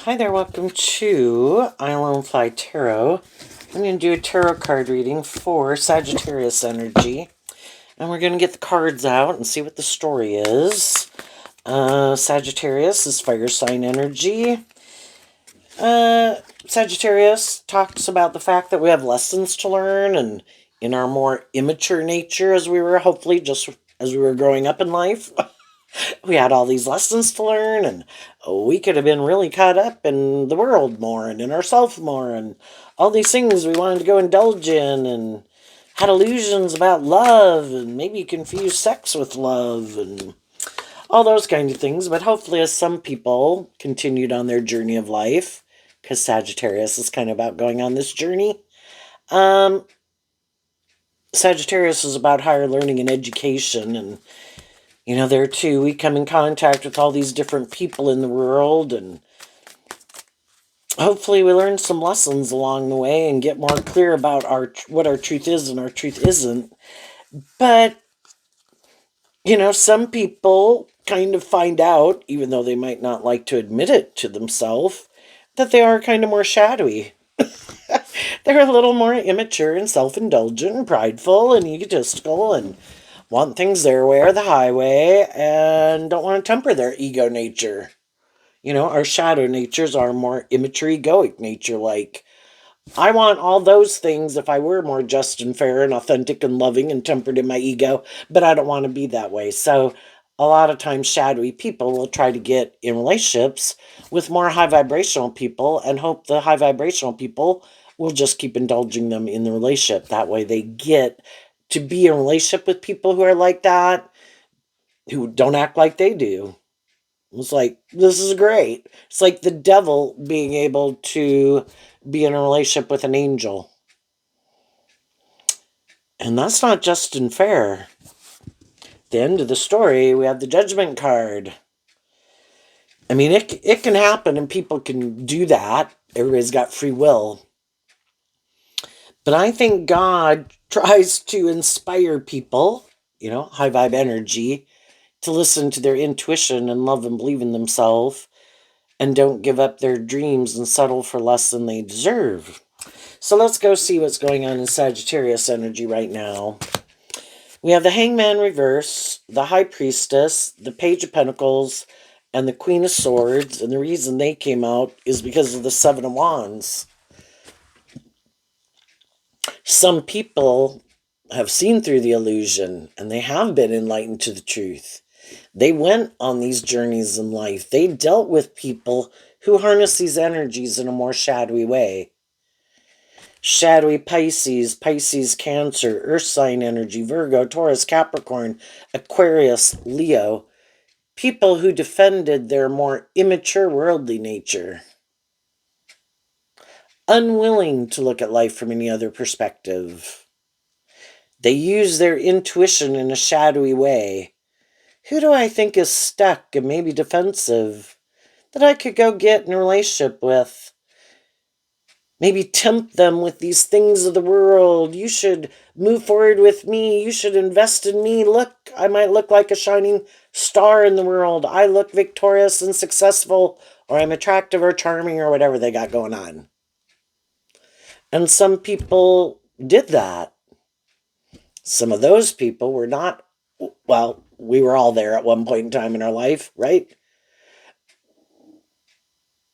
Hi there, welcome to Island Fly Tarot. I'm going to do a tarot card reading for Sagittarius energy. And we're going to get the cards out and see what the story is. Sagittarius is fire sign energy. Sagittarius talks about the fact that we have lessons to learn and in our more immature nature as we were hopefully just as we were growing up in life. We had all these lessons to learn, and we could have been really caught up in the world more and in ourselves more and all these things we wanted to go indulge in and had illusions about love and maybe confused sex with love and all those kind of things. But hopefully, as some people continued on their journey of life, because Sagittarius is kind of about going on this journey, Sagittarius is about higher learning and education. And there too, we come in contact with all these different people in the world, and hopefully we learn some lessons along the way and get more clear about what our truth is and our truth isn't. But, some people kind of find out, even though they might not like to admit it to themselves, that they are kind of more shadowy. They're a little more immature and self-indulgent and prideful and egotistical and want things their way or the highway and don't want to temper their ego nature. Our shadow natures are more immature, egoic nature. Like, I want all those things if I were more just and fair and authentic and loving and tempered in my ego, but I don't want to be that way. So, a lot of times, shadowy people will try to get in relationships with more high vibrational people and hope the high vibrational people will just keep indulging them in the relationship. That way, they get to be in a relationship with people who are like that, who don't act like they do. It's like, this is great. It's like the devil being able to be in a relationship with an angel. And that's not just and fair. At the end of the story, we have the judgment card. I mean, it can happen and people can do that. Everybody's got free will. But I think God tries to inspire people, high vibe energy, to listen to their intuition and love and believe in themselves and don't give up their dreams and settle for less than they deserve. So let's go see what's going on in Sagittarius energy right now. We have the Hangman reverse, the High Priestess, the Page of Pentacles, and the Queen of Swords. And the reason they came out is because of the Seven of Wands. Some people have seen through the illusion and they have been enlightened to the truth. They went on these journeys in life. They dealt with people who harness these energies in a more shadowy way. Shadowy Pisces, Pisces Cancer, Earth sign energy, Virgo, Taurus, Capricorn, Aquarius, Leo. People who defended their more immature worldly nature. Unwilling to look at life from any other perspective. They use their intuition in a shadowy way. Who do I think is stuck and maybe defensive that I could go get in a relationship with? Maybe tempt them with these things of the world. You should move forward with me. You should invest in me. Look, I might look like a shining star in the world. I look victorious and successful, or I'm attractive or charming or whatever they got going on. And some people did that. Some of those people were not, well, we were all there at one point in time in our life, right?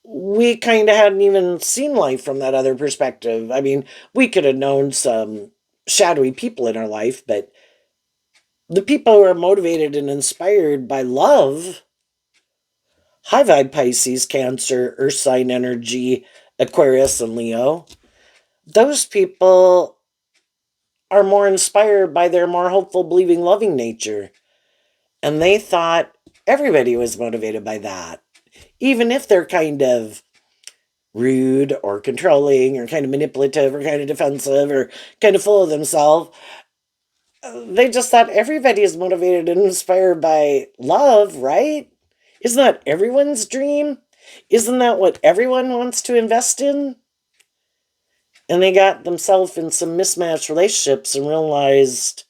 We kind of hadn't even seen life from that other perspective. I mean, we could have known some shadowy people in our life, but the people who are motivated and inspired by love, high vibe Pisces, Cancer, Earth sign energy, Aquarius, and Leo, those people are more inspired by their more hopeful, believing, loving nature. And they thought everybody was motivated by that. Even if they're kind of rude or controlling or kind of manipulative or kind of defensive or kind of full of themselves, they just thought everybody is motivated and inspired by love, right? Isn't that everyone's dream? Isn't that what everyone wants to invest in? And they got themselves in some mismatched relationships and realized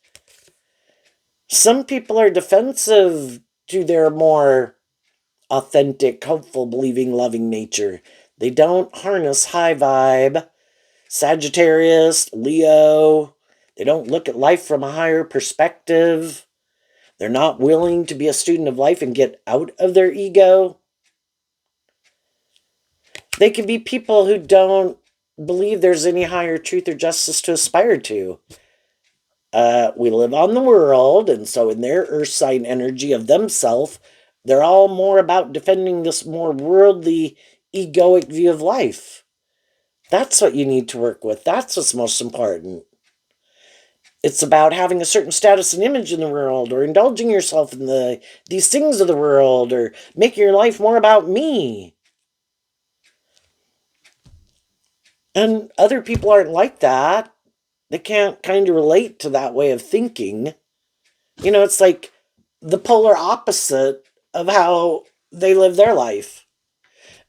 some people are defensive to their more authentic, hopeful, believing, loving nature. They don't harness high vibe, Sagittarius, Leo. They don't look at life from a higher perspective. They're not willing to be a student of life and get out of their ego. They can be people who don't believe there's any higher truth or justice to aspire to. We live on the world, and so in their earth sign energy of themself, they're all more about defending this more worldly, egoic view of life. That's what you need to work with. That's what's most important. It's about having a certain status and image in the world, or indulging yourself in these things of the world, or making your life more about me. And other people aren't like that. They can't kind of relate to that way of thinking. It's like the polar opposite of how they live their life.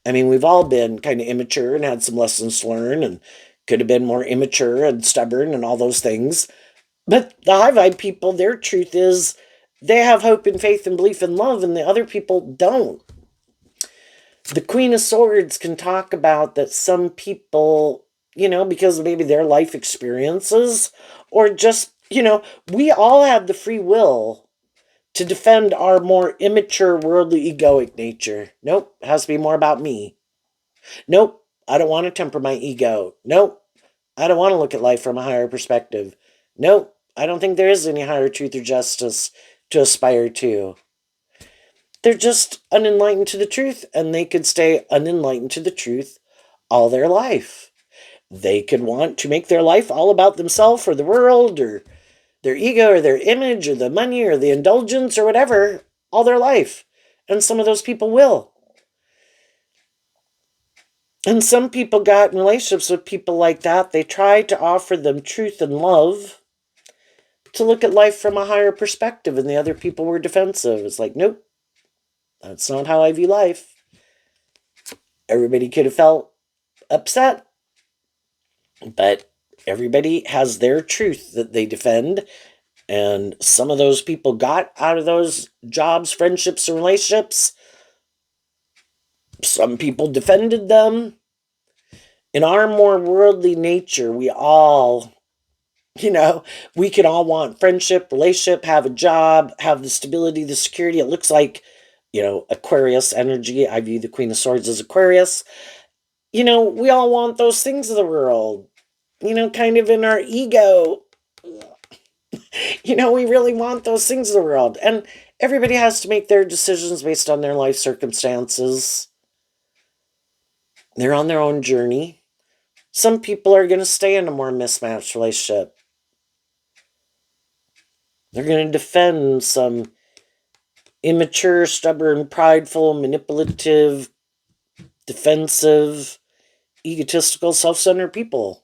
I mean, we've all been kind of immature and had some lessons to learn, and could have been more immature and stubborn and all those things. But the high vibe people, their truth is they have hope and faith and belief and love, and the other people don't. The Queen of Swords can talk about that some people, because maybe their life experiences, or just, we all have the free will to defend our more immature, worldly, egoic nature. Nope, it has to be more about me. Nope, I don't want to temper my ego. Nope, I don't want to look at life from a higher perspective. Nope, I don't think there is any higher truth or justice to aspire to. They're just unenlightened to the truth, and they could stay unenlightened to the truth all their life. They could want to make their life all about themselves or the world or their ego or their image or the money or the indulgence or whatever all their life. And some of those people will. And some people got in relationships with people like that. They tried to offer them truth and love, to look at life from a higher perspective, and the other people were defensive. It's like, nope, that's not how I view life. Everybody could have felt upset, but everybody has their truth that they defend. And some of those people got out of those jobs, friendships, and relationships. Some people defended them. In our more worldly nature, we all, we can all want friendship, relationship, have a job, have the stability, the security. It looks like, Aquarius energy. I view the Queen of Swords as Aquarius. We all want those things of the world, kind of in our ego. We really want those things of the world. And everybody has to make their decisions based on their life circumstances. They're on their own journey. Some people are going to stay in a more mismatched relationship. They're going to defend some immature, stubborn, prideful, manipulative, defensive, egotistical, self-centered people.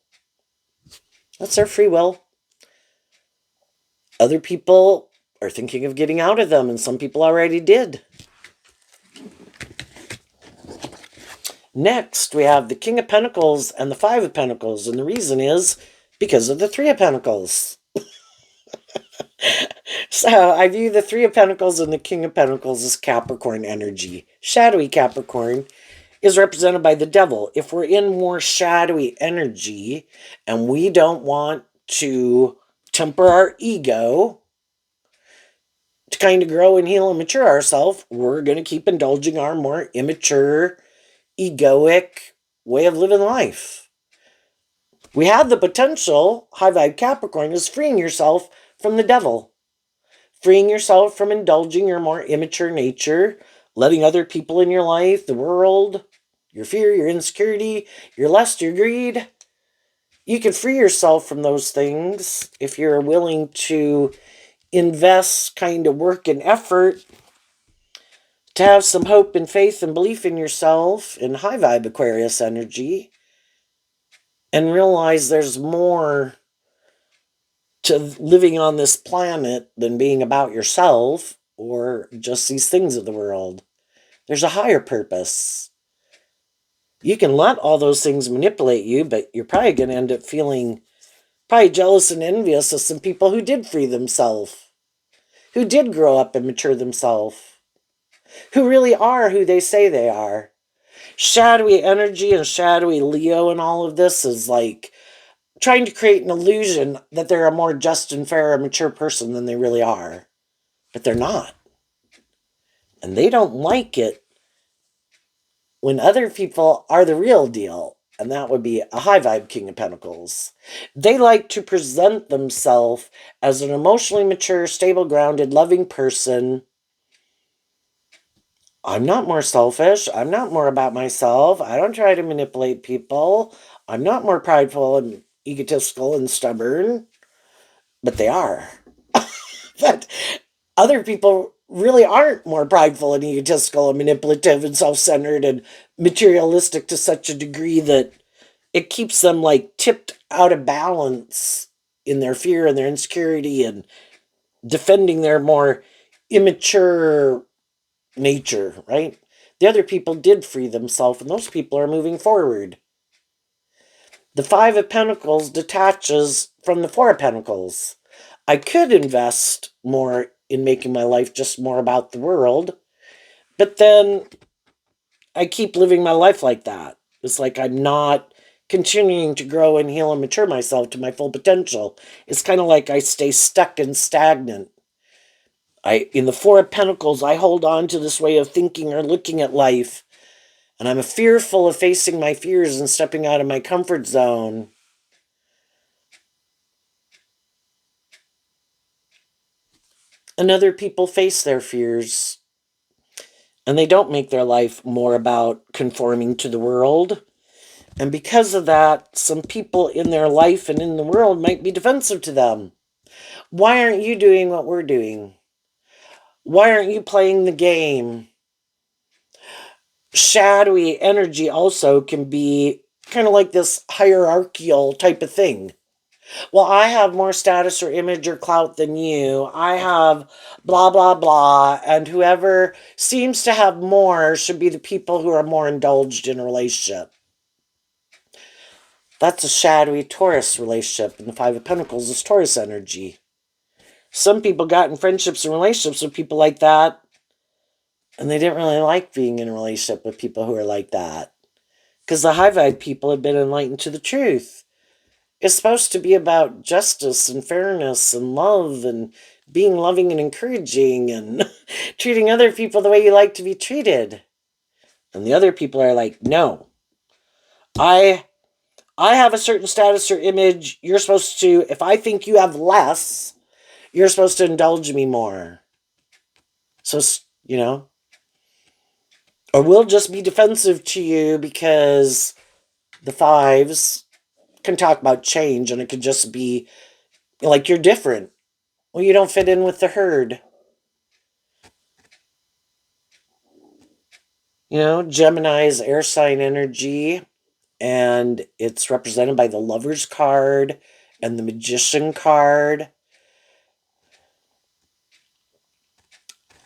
That's their free will. Other people are thinking of getting out of them, and some people already did. Next, we have the King of Pentacles and the Five of Pentacles, and the reason is because of the Three of Pentacles. So, I view the Three of Pentacles and the King of Pentacles as Capricorn energy. Shadowy Capricorn is represented by the devil. If we're in more shadowy energy and we don't want to temper our ego to kind of grow and heal and mature ourselves, we're going to keep indulging our more immature, egoic way of living life. We have the potential, high vibe Capricorn, is freeing yourself from the devil. Freeing yourself from indulging your more immature nature, letting other people in your life, the world, your fear, your insecurity, your lust, your greed. You can free yourself from those things if you're willing to invest kind of work and effort to have some hope and faith and belief in yourself in high vibe Aquarius energy, and realize there's more to living on this planet than being about yourself or just these things of the world. There's a higher purpose. You can let all those things manipulate you, but you're probably going to end up feeling probably jealous and envious of some people who did free themselves, who did grow up and mature themselves. who really are who they say they are. Shadowy energy and shadowy Leo and all of this is like trying to create an illusion that they're a more just and fair and mature person than they really are. But they're not. And they don't like it when other people are the real deal. And that would be a high vibe King of Pentacles. They like to present themselves as an emotionally mature, stable, grounded, loving person. I'm not more selfish. I'm not more about myself. I don't try to manipulate people. I'm not more prideful and egotistical and stubborn. But they are. But other people really aren't more prideful and egotistical and manipulative and self-centered and materialistic to such a degree that it keeps them like tipped out of balance in their fear and their insecurity and defending their more immature nature, right? The other people did free themselves, and those people are moving forward. The Five of Pentacles detaches from the Four of Pentacles. I could invest more in making my life just more about the world, but then I keep living my life like that. It's like I'm not continuing to grow and heal and mature myself to my full potential. It's kind of like I stay stuck and stagnant. In the Four of Pentacles, I hold on to this way of thinking or looking at life, and I'm fearful of facing my fears and stepping out of my comfort zone. And other people face their fears, and they don't make their life more about conforming to the world. And because of that, some people in their life and in the world might be defensive to them. Why aren't you doing what we're doing? Why aren't you playing the game? Shadowy energy also can be kind of like this hierarchical type of thing. Well, I have more status or image or clout than you. I have blah, blah, blah. And whoever seems to have more should be the people who are more indulged in a relationship. That's a shadowy Taurus relationship. And the Five of Pentacles is Taurus energy. Some people got in friendships and relationships with people like that, and they didn't really like being in a relationship with people who are like that. Because the high vibe people have been enlightened to the truth. It's supposed to be about justice and fairness and love and being loving and encouraging and treating other people the way you like to be treated. And the other people are like, no, I have a certain status or image. You're supposed to, if I think you have less, you're supposed to indulge me more. So, or we'll just be defensive to you because the fives can talk about change and it could just be like you're different. Well, you don't fit in with the herd. Gemini is air sign energy, and it's represented by the Lover's card and the Magician card.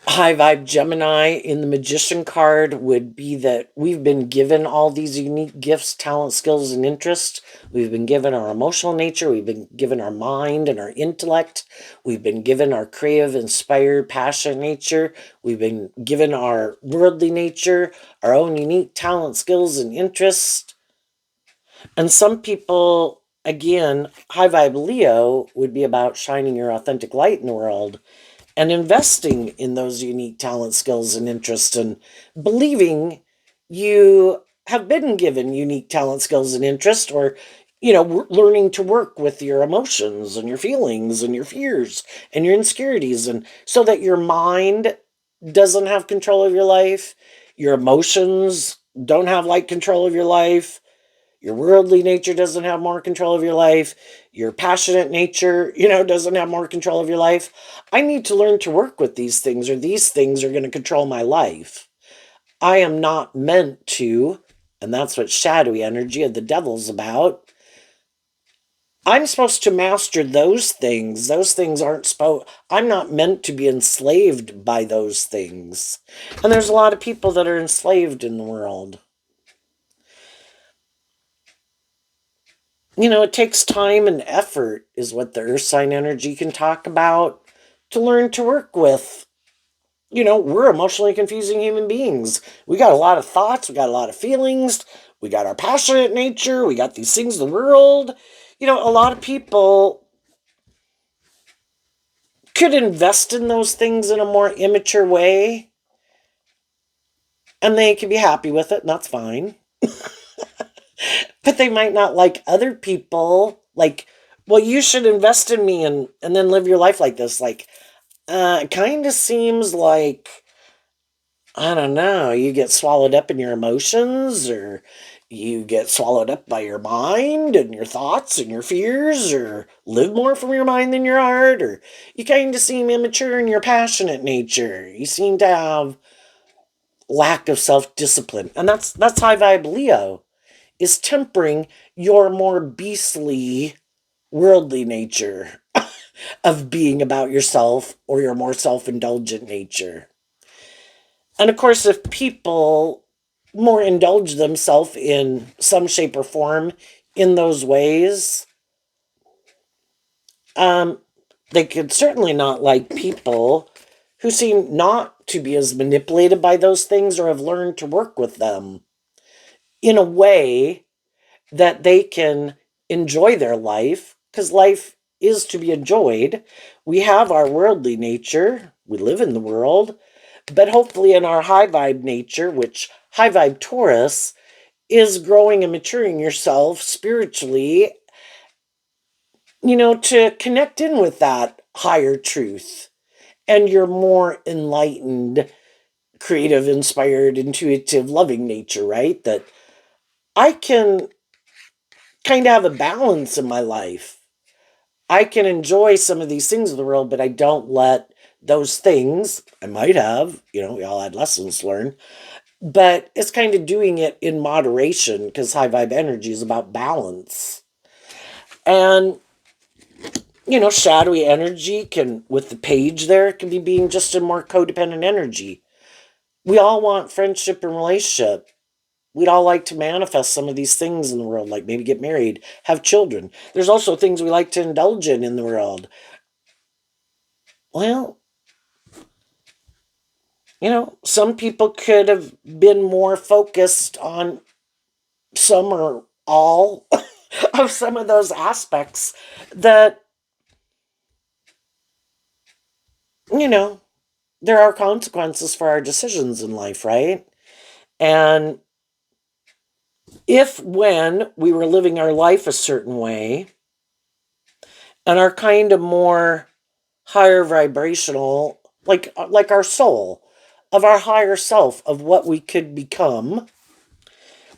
High vibe Gemini in the Magician card would be that we've been given all these unique gifts, talents, skills, and interests. We've been given our emotional nature. We've been given our mind and our intellect. We've been given our creative, inspired, passionate nature. We've been given our worldly nature, our own unique talent, skills, and interests. And some people, again, high vibe Leo would be about shining your authentic light in the world and investing in those unique talent, skills, and interests, and believing you have been given unique talent, skills, and interest, or learning to work with your emotions and your feelings and your fears and your insecurities, and so that your mind doesn't have control of your life, your emotions don't have like control of your life, your worldly nature doesn't have more control of your life. Your passionate nature, doesn't have more control of your life. I need to learn to work with these things, or these things are going to control my life. I am not meant to, and that's what shadowy energy of the devil's about. I'm supposed to master those things. Those things aren't I'm not meant to be enslaved by those things. And there's a lot of people that are enslaved in the world. It takes time and effort, is what the earth sign energy can talk about, to learn to work with we're emotionally confusing human beings. We got a lot of thoughts, we got a lot of feelings, we got our passionate nature, we got these things of the world. A lot of people could invest in those things in a more immature way, and they can be happy with it, and that's fine. But they might not like other people. Like, well, you should invest in me and then live your life like this. Like, it kind of seems like, I don't know, you get swallowed up in your emotions, or you get swallowed up by your mind and your thoughts and your fears, or live more from your mind than your heart, or you kind of seem immature in your passionate nature. You seem to have lack of self-discipline. And that's high vibe Leo, is tempering your more beastly worldly nature of being about yourself, or your more self-indulgent nature. And of course, if people more indulge themselves in some shape or form in those ways, um, they could certainly not like people who seem not to be as manipulated by those things, or have learned to work with them in a way that they can enjoy their life, because life is to be enjoyed. We have our worldly nature, we live in the world, but hopefully in our high vibe nature, which high vibe Taurus is growing and maturing yourself spiritually, to connect in with that higher truth, and your more enlightened, creative, inspired, intuitive, loving nature, right? That I can kind of have a balance in my life. I can enjoy some of these things of the world, but I don't let those things, I might have, we all had lessons to learn, but it's kind of doing it in moderation, because high vibe energy is about balance. And, shadowy energy can, with the page there, can be being just a more codependent energy. We all want friendship and relationship. We'd all like to manifest some of these things in the world, like maybe get married, have children. There's also things we like to indulge in the world. Well, some people could have been more focused on some or all of some of those aspects that, you know, there are consequences for our decisions in life, right? And if when we were living our life a certain way and are kind of more higher vibrational, like our soul, of our higher self, of what we could become,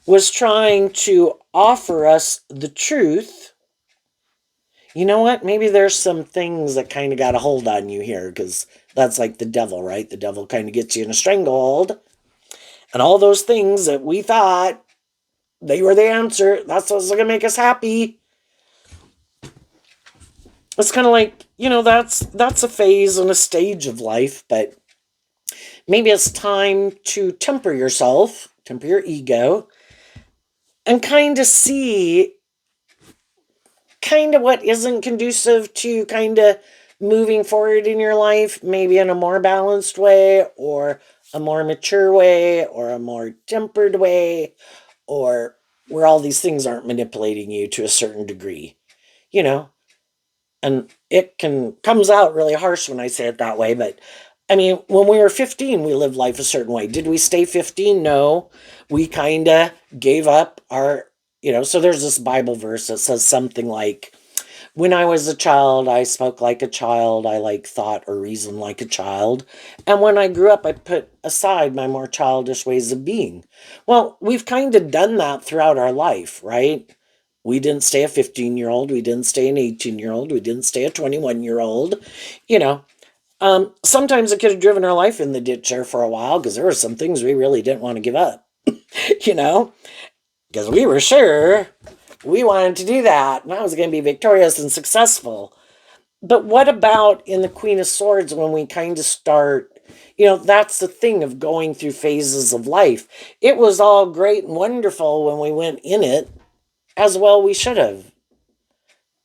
was trying to offer us the truth, you know what? Maybe there's some things that kind of got a hold on you here, because that's like the devil, right? The devil kind of gets you in a stranglehold. And all those things that we thought they were the answer, that's what's going to make us happy. It's kind of like, that's a phase and a stage of life, but maybe it's time to temper yourself, temper your ego, and kind of see kind of what isn't conducive to kind of moving forward in your life, maybe in a more balanced way, or a more mature way, or a more tempered way, or where all these things aren't manipulating you to a certain degree, you know. And it comes out really harsh when I say it that way, but I mean, when we were 15, we lived life a certain way. Did we stay 15? No. We kind of gave up our, so there's this Bible verse that says something like, when I was a child, I spoke like a child, I thought or reasoned like a child. And when I grew up, I put aside my more childish ways of being. Well, we've kind of done that throughout our life, right? We didn't stay a 15-year-old, we didn't stay an 18-year-old, we didn't stay a 21-year-old, you know. Sometimes it could have driven our life in the ditch there for a while, because there were some things we really didn't want to give up, you know, because we were sure we wanted to do that, and I was going to be victorious and successful. But what about in the Queen of Swords, when we kind of start, that's the thing of going through phases of life. It was all great and wonderful when we went in it, as well we should have.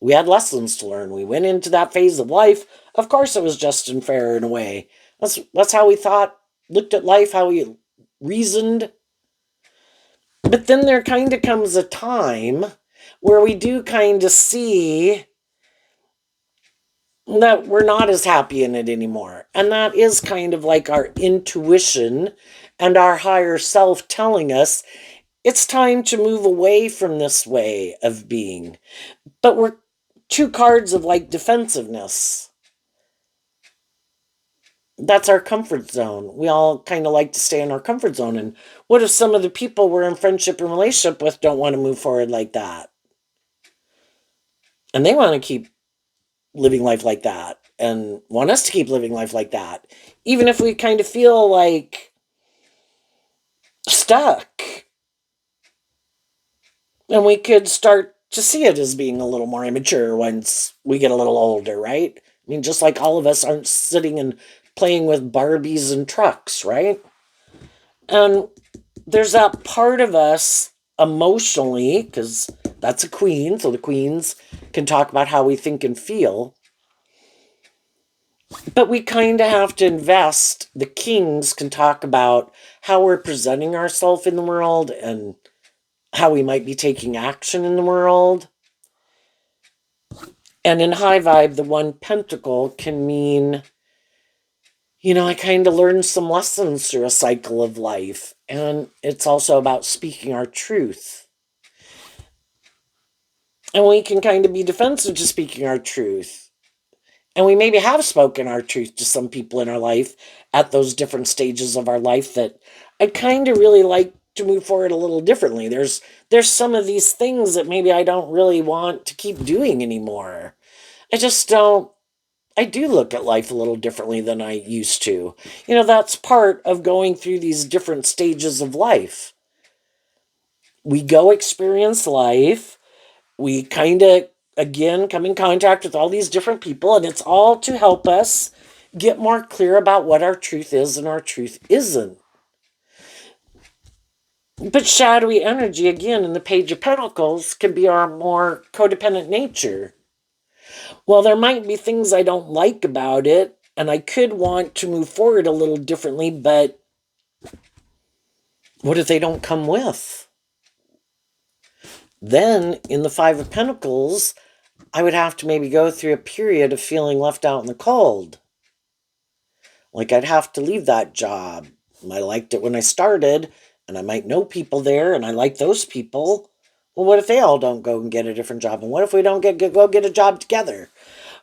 We had lessons to learn. We went into that phase of life. Of course it was just and fair in a way. That's how we thought, looked at life, how we reasoned. But then there kind of comes a time where we do kind of see that we're not as happy in it anymore. And that is kind of like our intuition and our higher self telling us it's time to move away from this way of being. But we're two cards of like defensiveness. That's our comfort zone. We all kind of like to stay in our comfort zone. And what if some of the people we're in friendship and relationship with don't want to move forward like that? And they want to keep living life like that and want us to keep living life like that. Even if we kind of feel like stuck. And we could start to see it as being a little more immature once we get a little older, right? I mean, just like all of us aren't sitting and playing with Barbies and trucks, right? And there's that part of us emotionally, because that's a queen, so the queens can talk about how we think and feel. But we kind of have to invest. The kings can talk about how we're presenting ourselves in the world and how we might be taking action in the world. And in high vibe, the one pentacle can mean, I kind of learned some lessons through a cycle of life. And it's also about speaking our truth. And we can kind of be defensive to speaking our truth. And we maybe have spoken our truth to some people in our life at those different stages of our life that I'd kind of really like to move forward a little differently. There's some of these things that maybe I don't really want to keep doing anymore. I just don't. I do look at life a little differently than I used to. That's part of going through these different stages of life. We go experience life. We kind of, again, come in contact with all these different people, and it's all to help us get more clear about what our truth is and our truth isn't. But shadowy energy, again, in the Page of Pentacles, can be our more codependent nature. Well, there might be things I don't like about it, and I could want to move forward a little differently, but what if they don't come with? Then, in the Five of Pentacles, I would have to maybe go through a period of feeling left out in the cold. Like I'd have to leave that job. I liked it when I started, and I might know people there, and I like those people. Well, what if they all don't go and get a different job? And what if we don't go get a job together?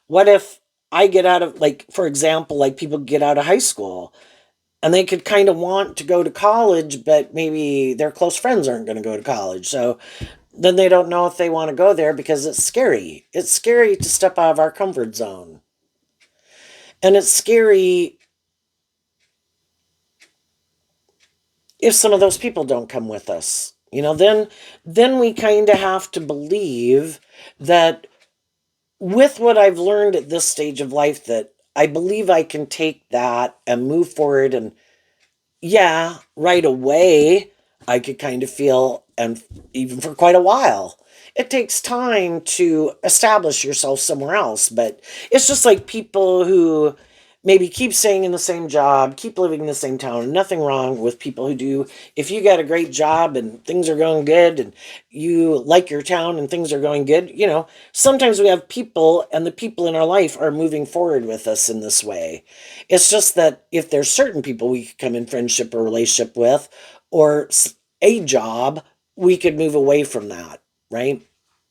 What if I get out of, like, for example, like people get out of high school and they could kind of want to go to college, but maybe their close friends aren't going to go to college. So then they don't know if they want to go there because it's scary. It's scary to step out of our comfort zone. And it's scary if some of those people don't come with us. Then we kind of have to believe that with what I've learned at this stage of life, that I believe I can take that and move forward. And yeah, right away, I could kind of feel, and even for quite a while, it takes time to establish yourself somewhere else. But it's just like people who maybe keep staying in the same job, keep living in the same town. Nothing wrong with people who do. If you got a great job and things are going good and you like your town and things are going good, sometimes we have people, and the people in our life are moving forward with us in this way. It's just that if there's certain people we could come in friendship or relationship with, or a job, we could move away from that, right?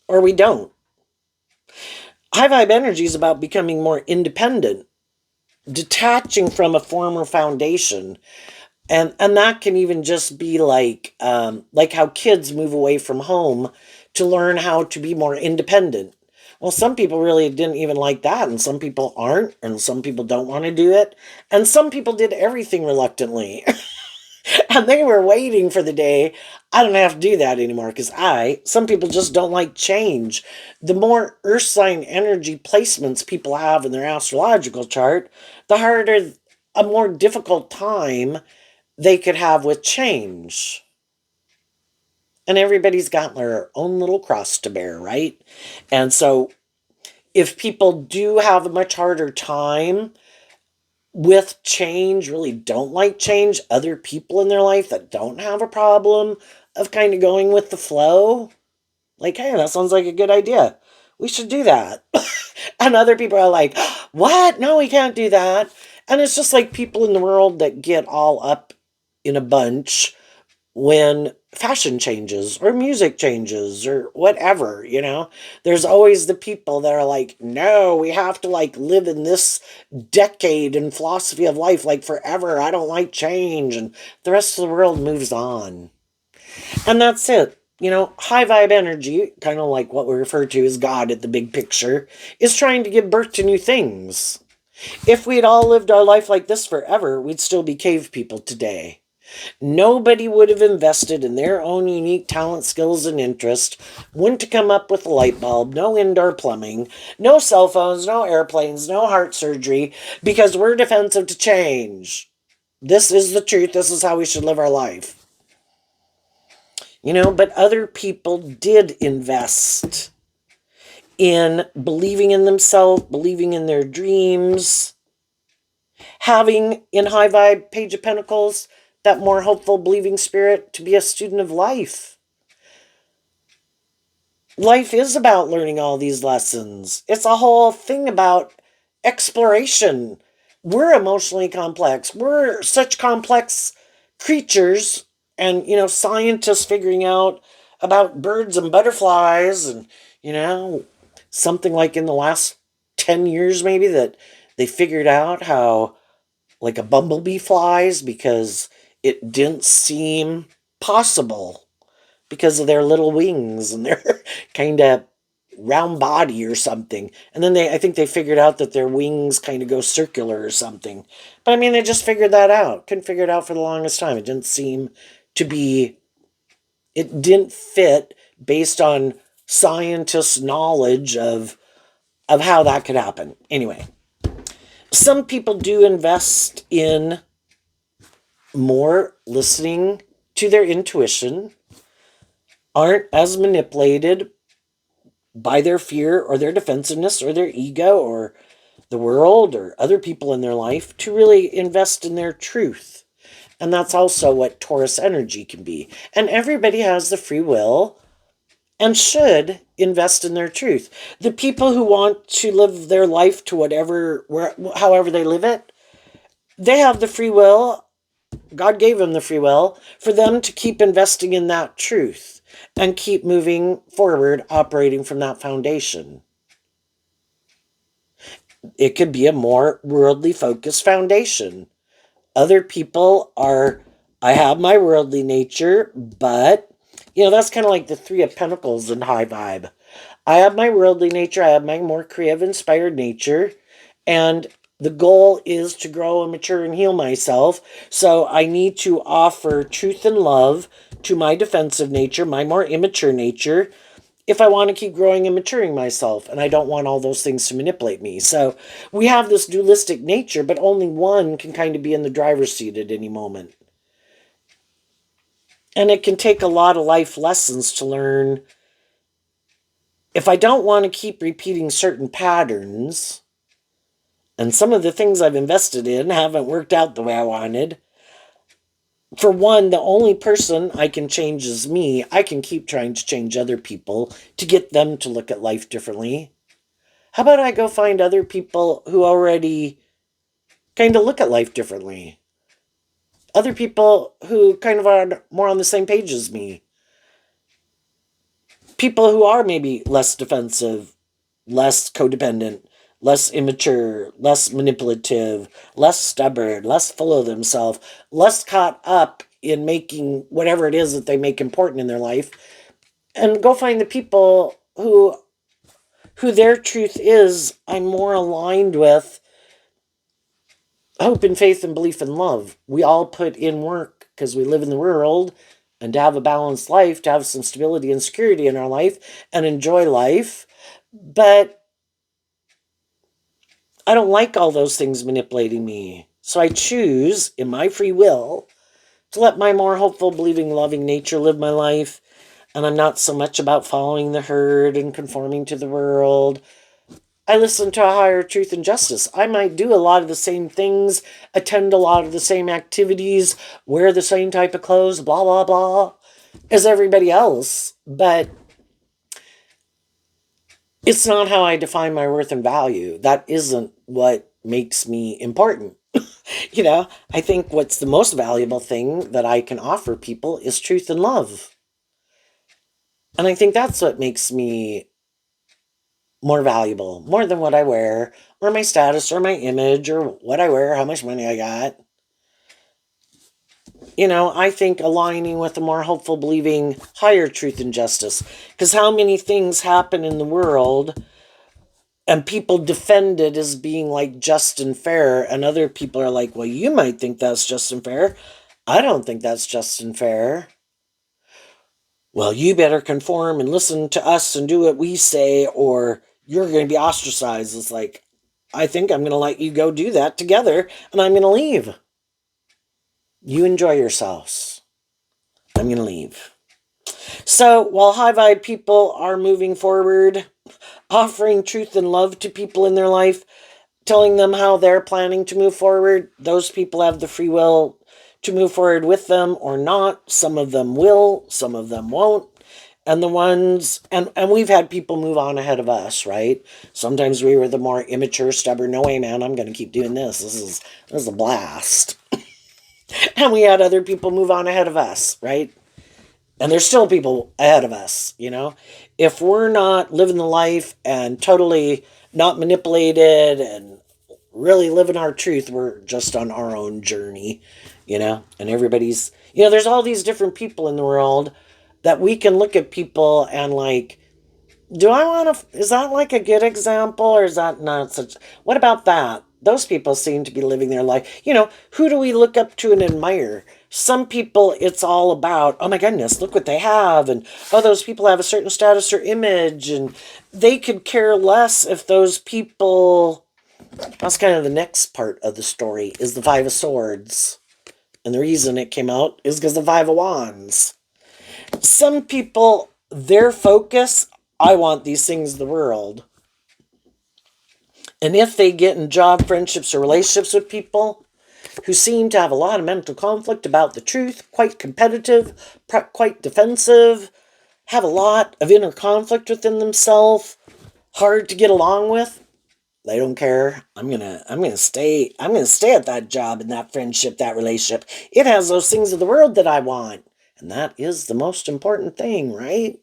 Or we don't. High vibe energy is about becoming more independent, detaching from a former foundation. And that can even just be like how kids move away from home to learn how to be more independent. Well, some people really didn't even like that, and some people aren't, and some people don't want to do it, and some people did everything reluctantly. And they were waiting for the day I don't have to do that anymore, because some people just don't like change. The more earth sign energy placements people have in their astrological chart, the harder, a more difficult time they could have with change. And everybody's got their own little cross to bear, right? And so if people do have a much harder time with change, really don't like change, other people in their life that don't have a problem of kind of going with the flow. Like, hey, that sounds like a good idea. We should do that. And other people are like, what? No, we can't do that. And it's just like people in the world that get all up in a bunch when fashion changes or music changes or whatever, there's always the people that are like, no, we have to like live in this decade and philosophy of life like forever. I don't like change. And the rest of the world moves on. And that's it. High vibe energy, kind of like what we refer to as God at the big picture, is trying to give birth to new things. If we'd all lived our life like this forever, we'd still be cave people today. Nobody would have invested in their own unique talent, skills, and interest, wouldn't have come up with a light bulb, no indoor plumbing, no cell phones, no airplanes, no heart surgery, because we're defensive to change. This is the truth. This is how we should live our life. But other people did invest in believing in themselves, believing in their dreams, having in high vibe Page of Pentacles that more hopeful, believing spirit to be a student of life. Life is about learning all these lessons. It's a whole thing about exploration. We're emotionally complex. We're such complex creatures, and, scientists figuring out about birds and butterflies, and, something like in the last 10 years maybe that they figured out how like a bumblebee flies because it didn't seem possible because of their little wings and their kind of round body or something. And then I think they figured out that their wings kind of go circular or something. But I mean, they just figured that out. Couldn't figure it out for the longest time. It didn't seem to be, it didn't fit based on scientists' knowledge of how that could happen. Anyway, some people do invest in more listening to their intuition, aren't as manipulated by their fear or their defensiveness or their ego or the world or other people in their life to really invest in their truth. And that's also what Taurus energy can be. And everybody has the free will and should invest in their truth. The people who want to live their life to however they live it, they have the free will. God gave them the free will for them to keep investing in that truth and keep moving forward, operating from that foundation. It could be a more worldly focused foundation. Other people are, I have my worldly nature, but, that's kind of like the Three of Pentacles in high vibe. I have my worldly nature, I have my more creative, inspired nature, and the goal is to grow and mature and heal myself. So I need to offer truth and love to my defensive nature, my more immature nature, if I want to keep growing and maturing myself. And I don't want all those things to manipulate me. So we have this dualistic nature, but only one can kind of be in the driver's seat at any moment. And it can take a lot of life lessons to learn. If I don't want to keep repeating certain patterns, and some of the things I've invested in haven't worked out the way I wanted. For one, the only person I can change is me. I can keep trying to change other people to get them to look at life differently. How about I go find other people who already kind of look at life differently? Other people who kind of are more on the same page as me. People who are maybe less defensive, less codependent, less immature, less manipulative, less stubborn, less full of themselves, less caught up in making whatever it is that they make important in their life, and go find the people who their truth is, I'm more aligned with hope and faith and belief and love. We all put in work because we live in the world, and to have a balanced life, to have some stability and security in our life and enjoy life. But I don't like all those things manipulating me. So I choose, in my free will, to let my more hopeful, believing, loving nature live my life. And I'm not so much about following the herd and conforming to the world. I listen to a higher truth and justice. I might do a lot of the same things, attend a lot of the same activities, wear the same type of clothes, blah, blah, blah, as everybody else. But it's not how I define my worth and value. That isn't what makes me important. I think what's the most valuable thing that I can offer people is truth and love. And I think that's what makes me more valuable, more than what I wear, or my status, or my image, or what I wear, how much money I got. I think aligning with a more hopeful, believing higher truth and justice. Because how many things happen in the world and people defend it as being like just and fair, and other people are like, well, you might think that's just and fair. I don't think that's just and fair. Well, you better conform and listen to us and do what we say, or you're going to be ostracized. It's like, I think I'm going to let you go do that together, and I'm going to leave. You enjoy yourselves. I'm going to leave. So while high vibe people are moving forward, offering truth and love to people in their life, telling them how they're planning to move forward, those people have the free will to move forward with them or not. Some of them will, some of them won't. And the ones, and we've had people move on ahead of us, right? Sometimes we were the more immature, stubborn, no way, man, I'm going to keep doing this. This is a blast. And we had other people move on ahead of us, right? And there's still people ahead of us. If we're not living the life and totally not manipulated and really living our truth, we're just on our own journey. And there's all these different people in the world that we can look at people and like, is that like a good example, or is that not such? What about that? Those people seem to be living their life. Who do we look up to and admire? Some people, it's all about, oh my goodness, look what they have. And, oh, those people have a certain status or image. And they could care less if those people, that's kind of the next part of the story, is the Five of Swords. And the reason it came out is because the Five of Wands. Some people, their focus, I want these things in the world. And if they get in job, friendships, or relationships with people who seem to have a lot of mental conflict about the truth, quite competitive, quite defensive, have a lot of inner conflict within themselves, hard to get along with, they don't care. I'm gonna stay at that job and that friendship, that relationship. It has those things of the world that I want. And that is the most important thing, right?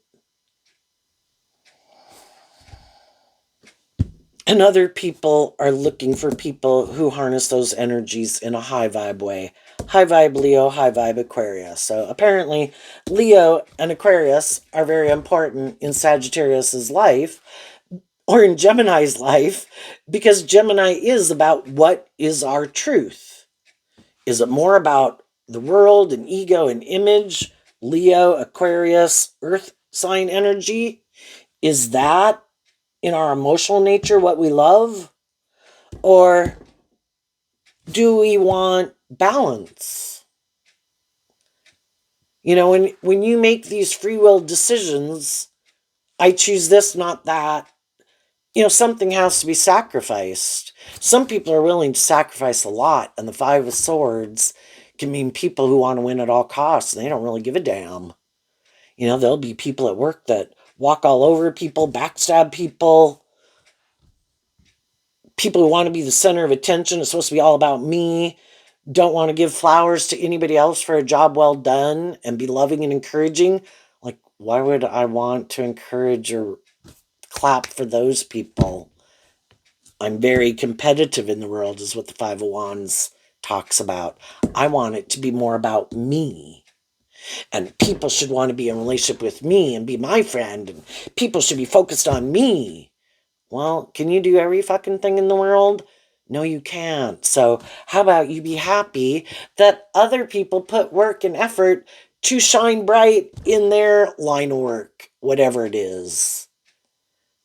And other people are looking for people who harness those energies in a high vibe way. High vibe Leo, high vibe Aquarius. So apparently, Leo and Aquarius are very important in Sagittarius's life or in Gemini's life, because Gemini is about what is our truth. Is it more about the world and ego and image? Leo, Aquarius, Earth sign energy? Is that in our emotional nature what we love? Or do we want balance? When you make these free will decisions, I choose this, not that, something has to be sacrificed. Some people are willing to sacrifice a lot, and the Five of Swords can mean people who want to win at all costs, and they don't really give a damn. There'll be people at work that walk all over people, backstab people who want to be the center of attention. It's supposed to be all about me. Don't want to give flowers to anybody else for a job well done and be loving and encouraging. Like, why would I want to encourage or clap for those people? I'm very competitive in the world, is what the Five of Wands talks about. I want it to be more about me. And people should want to be in a relationship with me and be my friend. And people should be focused on me. Well, can you do every fucking thing in the world? No, you can't. So how about you be happy that other people put work and effort to shine bright in their line of work, whatever it is.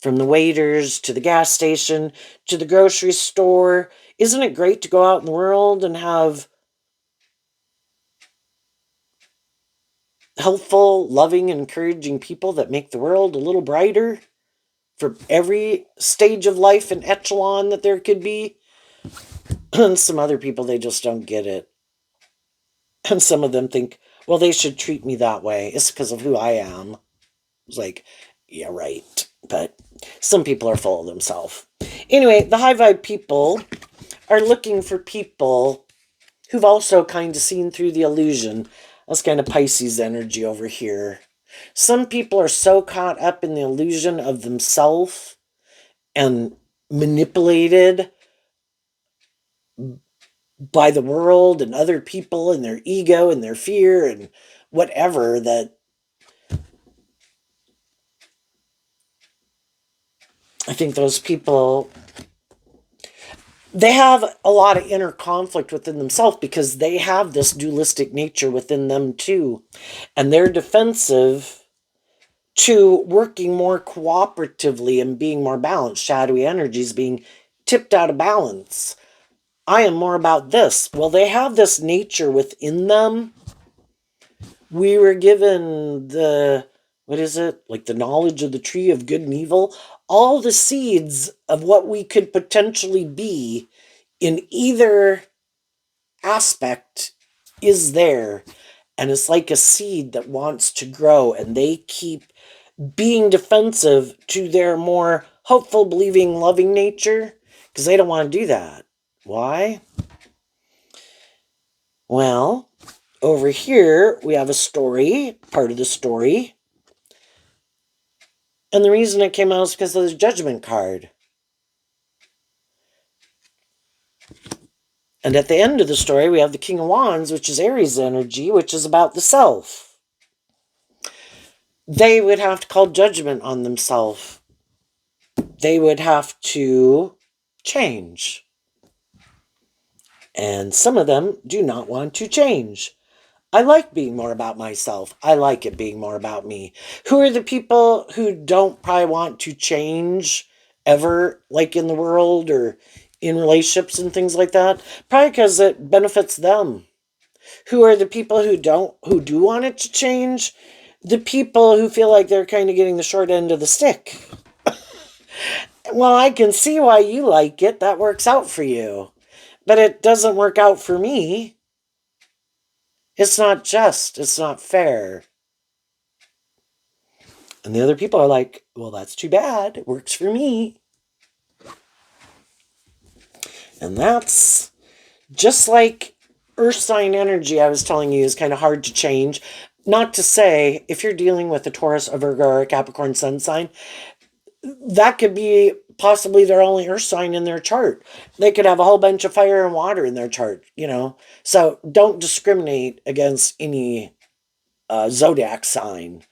From the waiters to the gas station to the grocery store. Isn't it great to go out in the world and have helpful, loving, encouraging people that make the world a little brighter for every stage of life and echelon that there could be. And some other people, they just don't get it. And some of them think, well, they should treat me that way. It's because of who I am. It's like, yeah, right. But some people are full of themselves. Anyway, the high vibe people are looking for people who've also kind of seen through the illusion. That's kind of Pisces energy over here. Some people are so caught up in the illusion of themselves and manipulated by the world and other people and their ego and their fear and whatever, that I think those people, they have a lot of inner conflict within themselves because they have this dualistic nature within them too. And they're defensive to working more cooperatively and being more balanced. Shadowy energies being tipped out of balance. I am more about this. Well, they have this nature within them. We were given the, what is it? Like the knowledge of the tree of good and evil. All the seeds of what we could potentially be in either aspect is there. And it's like a seed that wants to grow, and they keep being defensive to their more hopeful, believing, loving nature because they don't want to do that. Why? Well, over here we have a story, part of the story. And the reason it came out is because of the judgment card. And at the end of the story, we have the King of Wands, which is Aries energy, which is about the self. They would have to call judgment on themselves. They would have to change. And some of them do not want to change. I like being more about myself. I like it being more about me. Who are the people who don't probably want to change ever, like in the world or in relationships and things like that? Probably because it benefits them. Who are the people who do want it to change? The people who feel like they're kind of getting the short end of the stick. Well, I can see why you like it. That works out for you. But it doesn't work out for me. It's not just. It's not fair. And the other people are like, well, that's too bad. It works for me. And that's just like earth sign energy I was telling you is kind of hard to change. Not to say, if you're dealing with a Taurus, a Virgo, or a Capricorn sun sign, that could be possibly their only earth sign in their chart. They could have a whole bunch of fire and water in their chart, you know. So don't discriminate against any zodiac sign.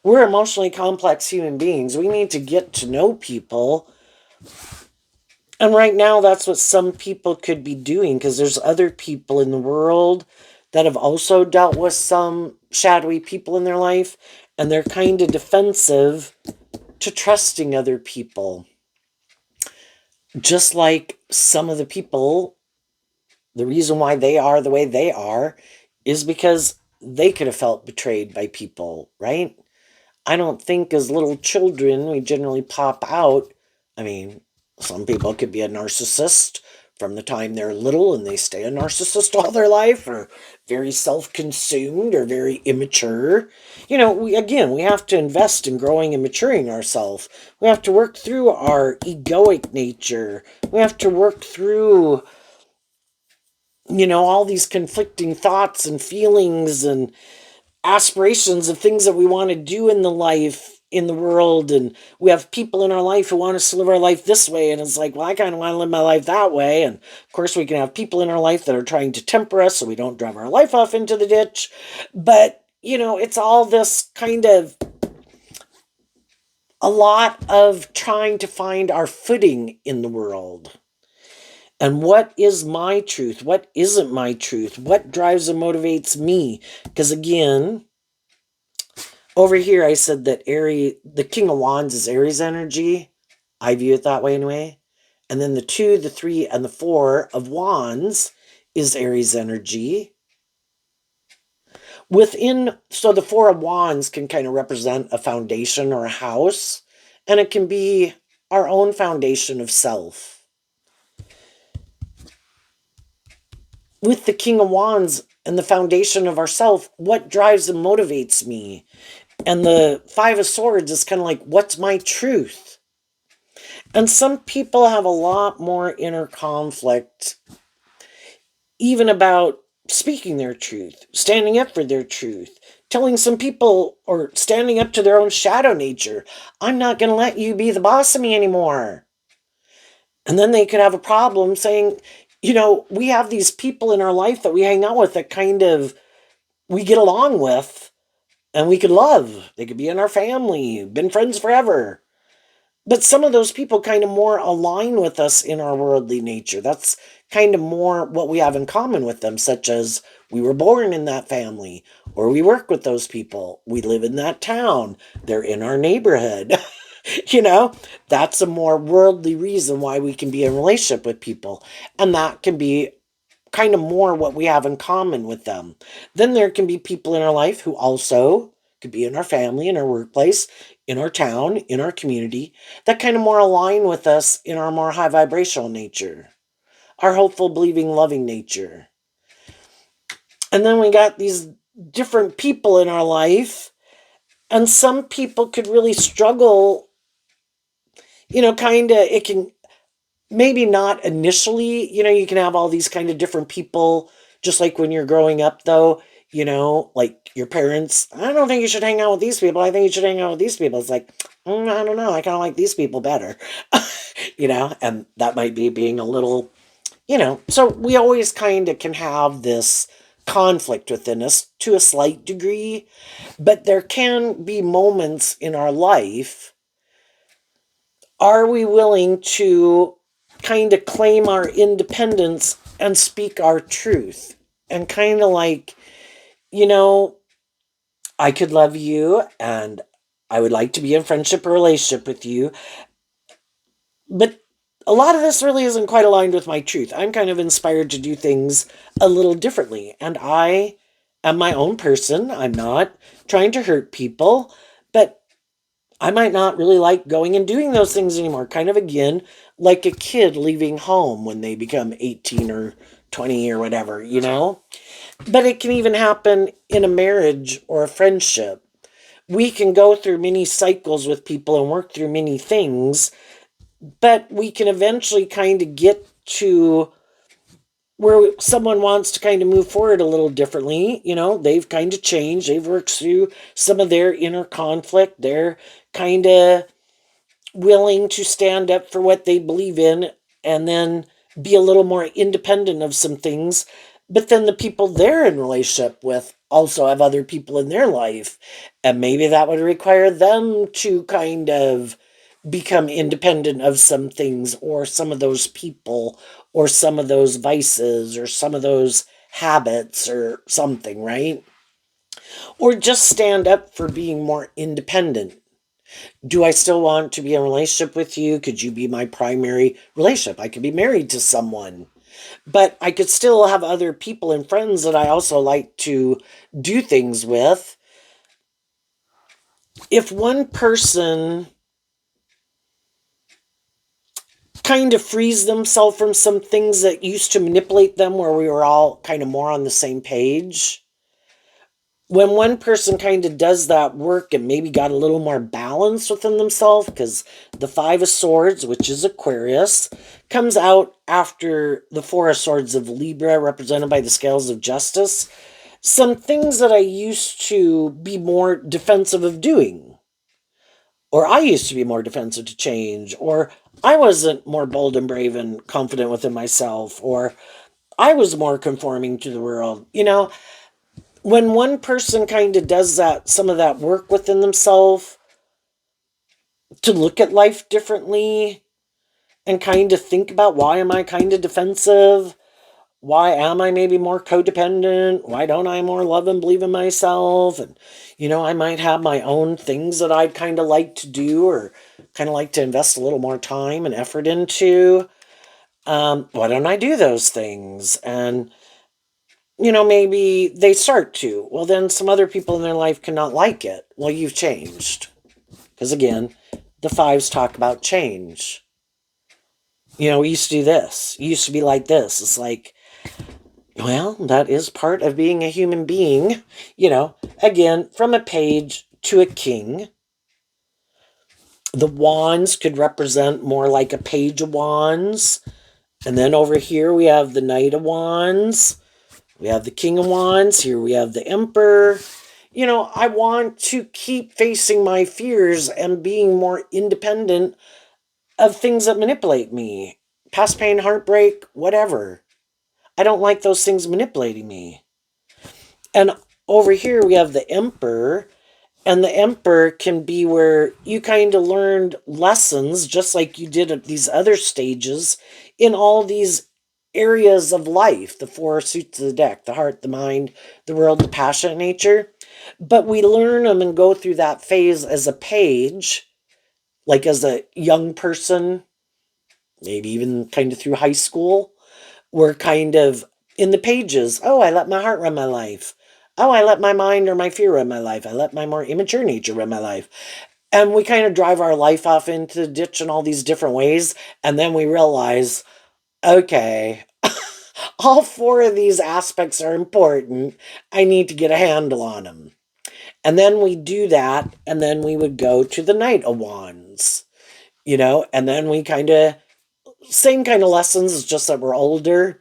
We're emotionally complex human beings. We need to get to know people. And right now, that's what some people could be doing, because there's other people in the world that have also dealt with some shadowy people in their life, and they're kind of defensive to trusting other people. Just like some of the people, the reason why they are the way they are is because they could have felt betrayed by people, right? I don't think as little children we generally pop out. I mean, some people could be a narcissist from the time they're little and they stay a narcissist all their life, or very self-consumed or very immature. You know, we have to invest in growing and maturing ourselves. We have to work through our egoic nature. We have to work through, all these conflicting thoughts and feelings and aspirations of things that we want to do in the life, in the world. And we have people in our life who want us to live our life this way, and it's like, well, I kind of want to live my life that way. And of course we can have people in our life that are trying to temper us so we don't drive our life off into the ditch. But it's all this kind of a lot of trying to find our footing in the world. And what is my truth? What isn't my truth? What drives and motivates me? Because again, over here, I said that the King of Wands is Aries energy. I view it that way anyway. And then the 2, the 3, and the 4 of Wands is Aries energy. So the 4 of Wands can kind of represent a foundation or a house. And it can be our own foundation of self. With the King of Wands and the foundation of ourself, what drives and motivates me? And the Five of Swords is kind of like, what's my truth? And some people have a lot more inner conflict, even about speaking their truth, standing up for their truth, telling some people, or standing up to their own shadow nature, I'm not going to let you be the boss of me anymore. And then they could have a problem saying, we have these people in our life that we hang out with that kind of we get along with and we could love. They could be in our family, been friends forever. But some of those people kind of more align with us in our worldly nature. That's kind of more what we have in common with them, such as we were born in that family, or we work with those people, we live in that town, they're in our neighborhood. you know, that's a more worldly reason why we can be in a relationship with people. And that can be kind of more what we have in common with them. Then there can be people in our life who also could be in our family, in our workplace, in our town, in our community, that kind of more align with us in our more high vibrational nature, our hopeful, believing, loving nature. And then we got these different people in our life, and some people could really struggle, it can maybe not initially, you can have all these kind of different people, just like when you're growing up, though, like your parents, I don't think you should hang out with these people. I think you should hang out with these people. It's like, I don't know. I kind of like these people better, and that might be being a little, so we always kind of can have this conflict within us to a slight degree, but there can be moments in our life. Are we willing to kind of claim our independence and speak our truth? And kind of like, you know, I could love you and I would like to be in friendship or relationship with you, but a lot of this really isn't quite aligned with my truth. I'm kind of inspired to do things a little differently, and I am my own person. I'm not trying to hurt people, but I might not really like going and doing those things anymore. Kind of again, like a kid leaving home when they become 18 or 20 or whatever. But it can even happen in a marriage or a friendship. We can go through many cycles with people and work through many things, but we can eventually kind of get to where someone wants to kind of move forward a little differently. They've kind of changed. They've worked through some of their inner conflict. They're kind of willing to stand up for what they believe in and then be a little more independent of some things. But then the people they're in relationship with also have other people in their life. And maybe that would require them to kind of become independent of some things, or some of those people, or some of those vices, or some of those habits, or something, right? Or just stand up for being more independent. Do I still want to be in a relationship with you? Could you be my primary relationship? I could be married to someone, but I could still have other people and friends that I also like to do things with. If one person kind of frees themselves from some things that used to manipulate them, where we were all kind of more on the same page, when one person kind of does that work and maybe got a little more balance within themselves, because the Five of Swords, which is Aquarius, comes out after the Four of Swords of Libra, represented by the Scales of Justice. Some things that I used to be more defensive of doing, or I used to be more defensive to change, or I wasn't more bold and brave and confident within myself, or I was more conforming to the world. When one person kind of does that, some of that work within themselves to look at life differently and kind of think about, why am I kind of defensive? Why am I maybe more codependent? Why don't I more love and believe in myself? And, I might have my own things that I'd kind of like to do, or kind of like to invest a little more time and effort into. Why don't I do those things? And, maybe they start to. Well, then some other people in their life cannot like it. Well, you've changed. Because again, the fives talk about change. We used to do this. You used to be like this. It's like, well, that is part of being a human being. Again, from a page to a king. The wands could represent more like a page of wands. And then over here we have the knight of wands. We have the king of wands. Here we have the emperor. I want to keep facing my fears and being more independent of things that manipulate me. Past pain, heartbreak, whatever. I don't like those things manipulating me. And over here we have the emperor. And the emperor can be where you kind of learned lessons, just like you did at these other stages, in all these areas of life, the four suits of the deck, the heart, the mind, the world, the passionate nature. But we learn them and go through that phase as a page, like as a young person, maybe even kind of through high school. We're kind of in the pages. Oh, I let my heart run my life. Oh, I let my mind or my fear run my life. I let my more immature nature run my life. And we kind of drive our life off into the ditch in all these different ways. And then we realize, okay, all four of these aspects are important. I need to get a handle on them. And then we do that. And then we would go to the Knight of Wands, and then we kind of, same kind of lessons, it's just that we're older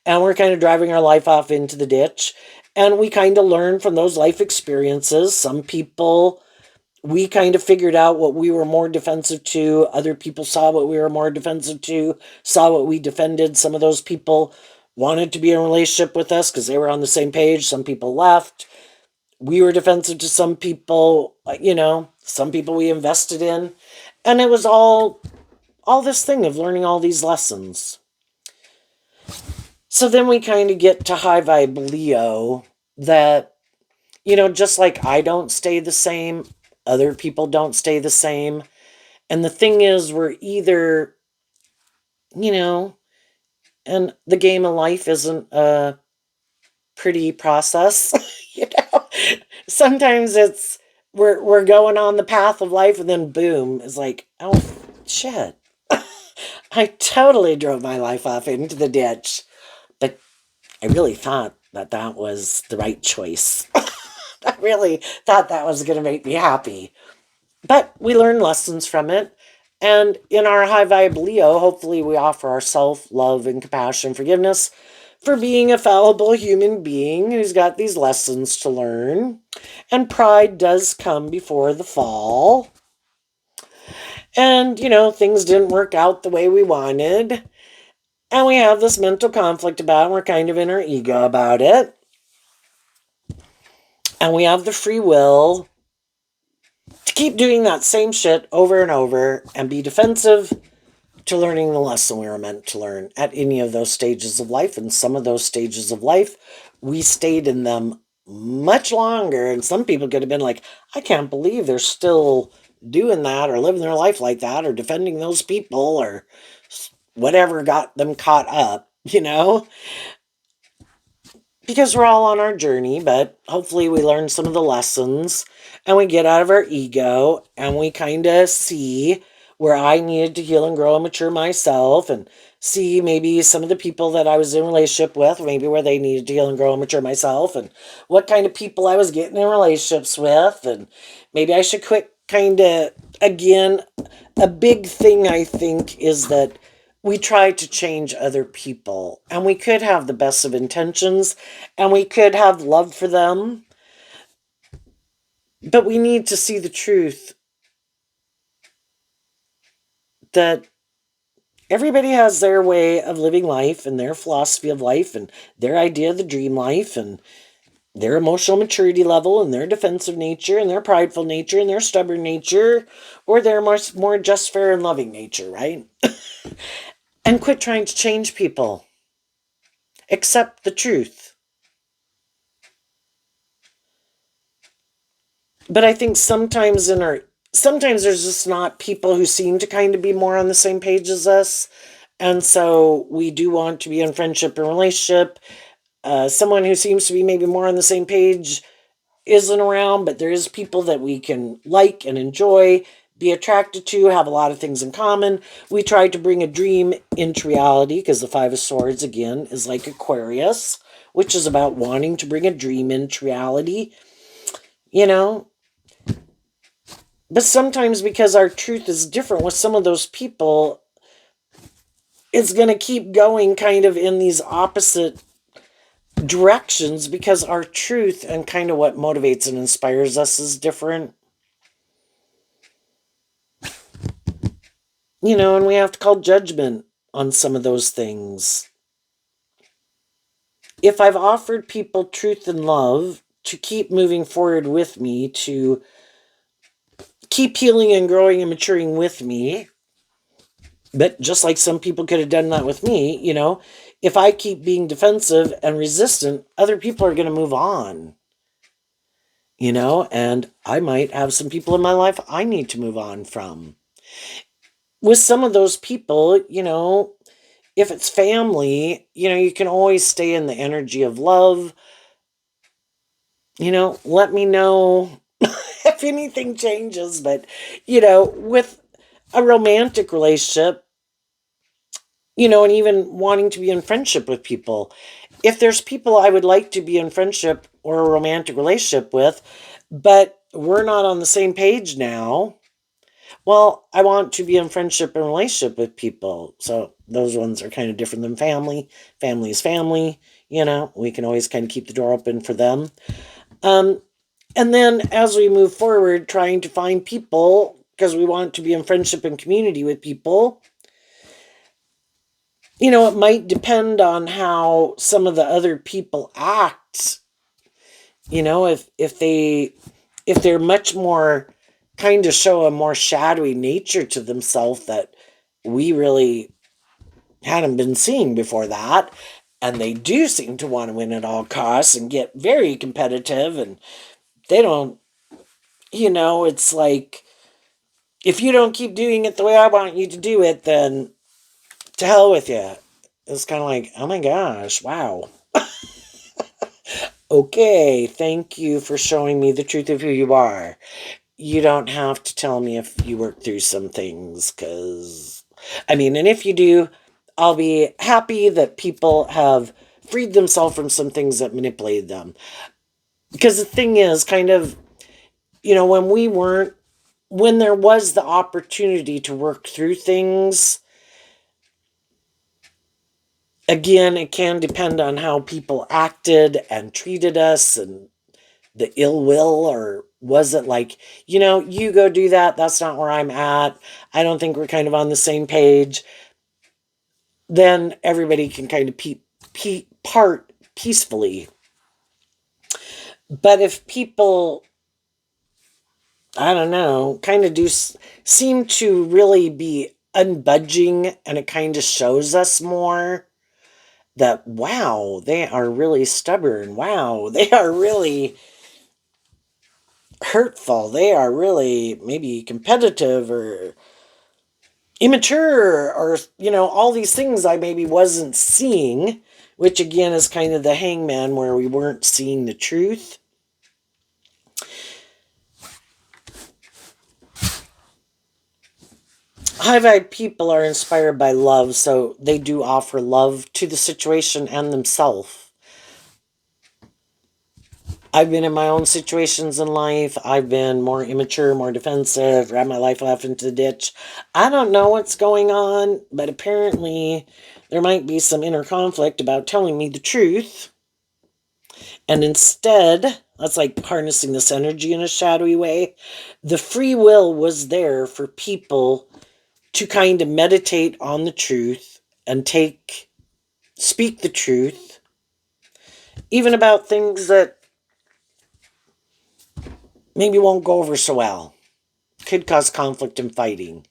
and we're kind of driving our life off into the ditch. And we kind of learn from those life experiences. Some people, we kind of figured out what we were more defensive to. Other people saw what we were more defensive to, saw what we defended. Some of those people wanted to be in a relationship with us because they were on the same page. Some people left. We were defensive to some people, some people we invested in. And it was all this thing of learning all these lessons. So then we kind of get to high vibe Leo, that, just like I don't stay the same, other people don't stay the same. And the thing is, we're either, and the game of life isn't a pretty process, Sometimes it's, we're going on the path of life and then boom, it's like, oh shit. I totally drove my life off into the ditch. But I really thought that was the right choice. I really thought that was going to make me happy. But we learn lessons from it. And in our high vibe Leo, hopefully we offer ourselves love and compassion, forgiveness for being a fallible human being who's got these lessons to learn. And pride does come before the fall. And, things didn't work out the way we wanted. And we have this mental conflict about it, and we're kind of in our ego about it. And we have the free will to keep doing that same shit over and over and be defensive to learning the lesson we were meant to learn at any of those stages of life. And some of those stages of life, we stayed in them much longer. And some people could have been like, I can't believe they're still doing that or living their life like that or defending those people or whatever got them caught up, because we're all on our journey. But hopefully we learn some of the lessons and we get out of our ego and we kind of see where I needed to heal and grow and mature myself, and see maybe some of the people that I was in relationship with, maybe where they needed to heal and grow and mature myself, and what kind of people I was getting in relationships with, and maybe I should quit kind of, again, a big thing I think is that we try to change other people, and we could have the best of intentions and we could have love for them, but we need to see the truth that everybody has their way of living life and their philosophy of life and their idea of the dream life and their emotional maturity level and their defensive nature and their prideful nature and their stubborn nature or their more just, fair, and loving nature, right? And quit trying to change people. Accept the truth. But I think sometimes there's just not people who seem to kind of be more on the same page as us. And so we do want to be in friendship and relationship. Someone who seems to be maybe more on the same page isn't around, but there is people that we can like and enjoy be attracted to, have a lot of things in common. We try to bring a dream into reality because the Five of Swords, again, is like Aquarius, which is about wanting to bring a dream into reality, you know. But sometimes because our truth is different with some of those people, it's going to keep going kind of in these opposite directions because our truth and kind of what motivates and inspires us is different. You know, and we have to call judgment on some of those things. If I've offered people truth and love to keep moving forward with me, to keep healing and growing and maturing with me, but just like some people could have done that with me, you know, if I keep being defensive and resistant, other people are going to move on, you know, and I might have some people in my life I need to move on from. With some of those people, you know, if it's family, you know, you can always stay in the energy of love. You know, let me know if anything changes. But, you know, with a romantic relationship, you know, and even wanting to be in friendship with people, if there's people I would like to be in friendship or a romantic relationship with, but we're not on the same page now, well, I want to be in friendship and relationship with people. So those ones are kind of different than family. Family is family. You know, we can always kind of keep the door open for them. Um, and then as we move forward, trying to find people, because we want to be in friendship and community with people, you know, it might depend on how some of the other people act. You know, if they're much more kind of show a more shadowy nature to themselves that we really hadn't been seeing before that, and they do seem to want to win at all costs and get very competitive, and they don't, you know, it's like, if you don't keep doing it the way I want you to do it, then to hell with you. It's kind of like, oh my gosh, wow. Okay, thank you for showing me the truth of who you are. You don't have to tell me if you work through some things, because, I mean, and if you do, I'll be happy that people have freed themselves from some things that manipulated them. Because the thing is, kind of, you know, when there was the opportunity to work through things, again, it can depend on how people acted and treated us and the ill will, or was it like, you know, you go do that, that's not where I'm at, I don't think we're kind of on the same page, then everybody can kind of part peacefully. But if people, I don't know, kind of seem to really be unbudging, and it kind of shows us more that, wow, they are really stubborn, wow, they are really hurtful, they are really maybe competitive or immature, or, you know, all these things I maybe wasn't seeing, which again is kind of the hangman where we weren't seeing the truth. High vibe people are inspired by love, so they do offer love to the situation and themselves. I've been in my own situations in life. I've been more immature, more defensive, ran my life off into the ditch. I don't know what's going on, but apparently there might be some inner conflict about telling me the truth. And instead, that's like harnessing this energy in a shadowy way. The free will was there for people to kind of meditate on the truth and speak the truth, even about things that maybe won't go over so well, could cause conflict and fighting.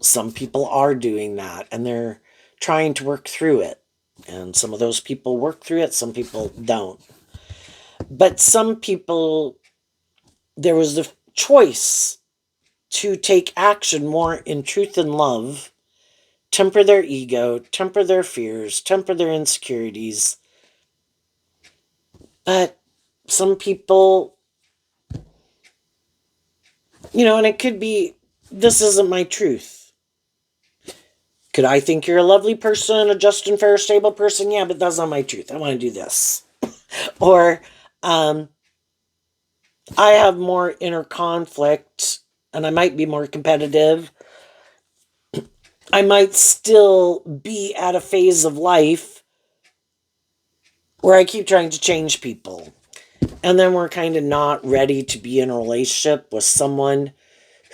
Some people are doing that and they're trying to work through it. And some of those people work through it, some people don't. But some people, there was the choice to take action more in truth and love, temper their ego, temper their fears, temper their insecurities. But some people And it could be, this isn't my truth. Could I think you're a lovely person, a just and fair, stable person? Yeah, but that's not my truth. I want to do this. Or I have more inner conflict and I might be more competitive. I might still be at a phase of life where I keep trying to change people. And then we're kind of not ready to be in a relationship with someone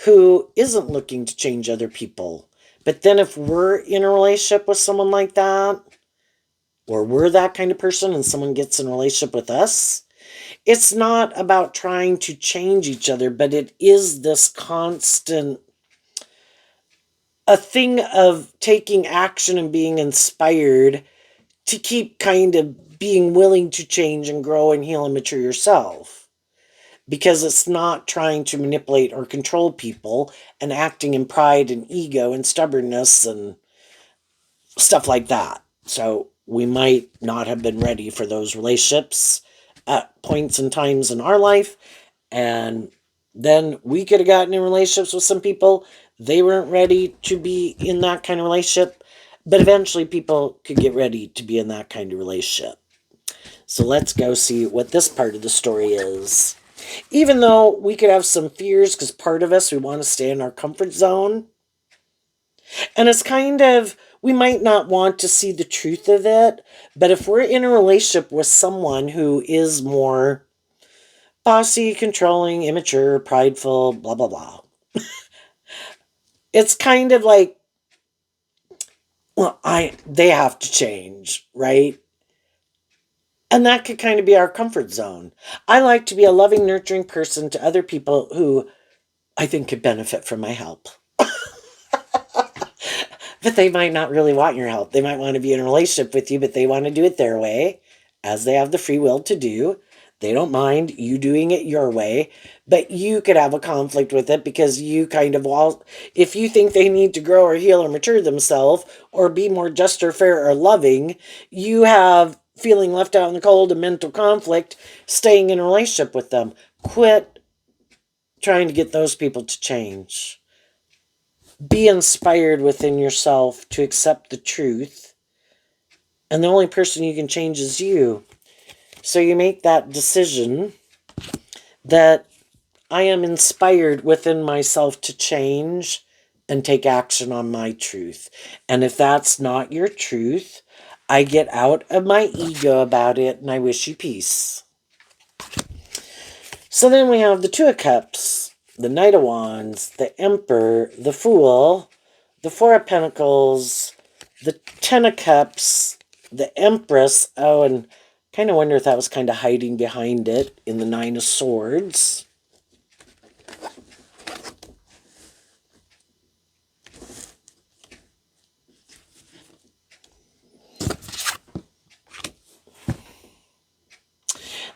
who isn't looking to change other people. But then if we're in a relationship with someone like that, or we're that kind of person and someone gets in a relationship with us, it's not about trying to change each other, but it is this constant a thing of taking action and being inspired to keep kind of being willing to change and grow and heal and mature yourself. Because it's not trying to manipulate or control people and acting in pride and ego and stubbornness and stuff like that. So we might not have been ready for those relationships at points and times in our life. And then we could have gotten in relationships with some people. They weren't ready to be in that kind of relationship. But eventually people could get ready to be in that kind of relationship. So let's go see what this part of the story is. Even though we could have some fears, because part of us, we want to stay in our comfort zone. And it's kind of, we might not want to see the truth of it, but if we're in a relationship with someone who is more bossy, controlling, immature, prideful, blah, blah, blah, it's kind of like, well, they have to change, right? And that could kind of be our comfort zone. I like to be a loving, nurturing person to other people who I think could benefit from my help. But they might not really want your help. They might want to be in a relationship with you, but they want to do it their way, as they have the free will to do. They don't mind you doing it your way, but you could have a conflict with it because you kind of all, if you think they need to grow or heal or mature themselves or be more just or fair or loving, you have feeling left out in the cold and mental conflict staying in a relationship with them. Quit trying to get those people to change. Be inspired within yourself to accept the truth. And the only person you can change is you. So you make that decision that I am inspired within myself to change and take action on my truth. And if that's not your truth, I get out of my ego about it and I wish you peace. So then we have the Two of Cups, the Knight of Wands, the Emperor, the Fool, the Four of Pentacles, the Ten of Cups, the Empress. Oh, and kind of wonder if that was kind of hiding behind it in the Nine of Swords.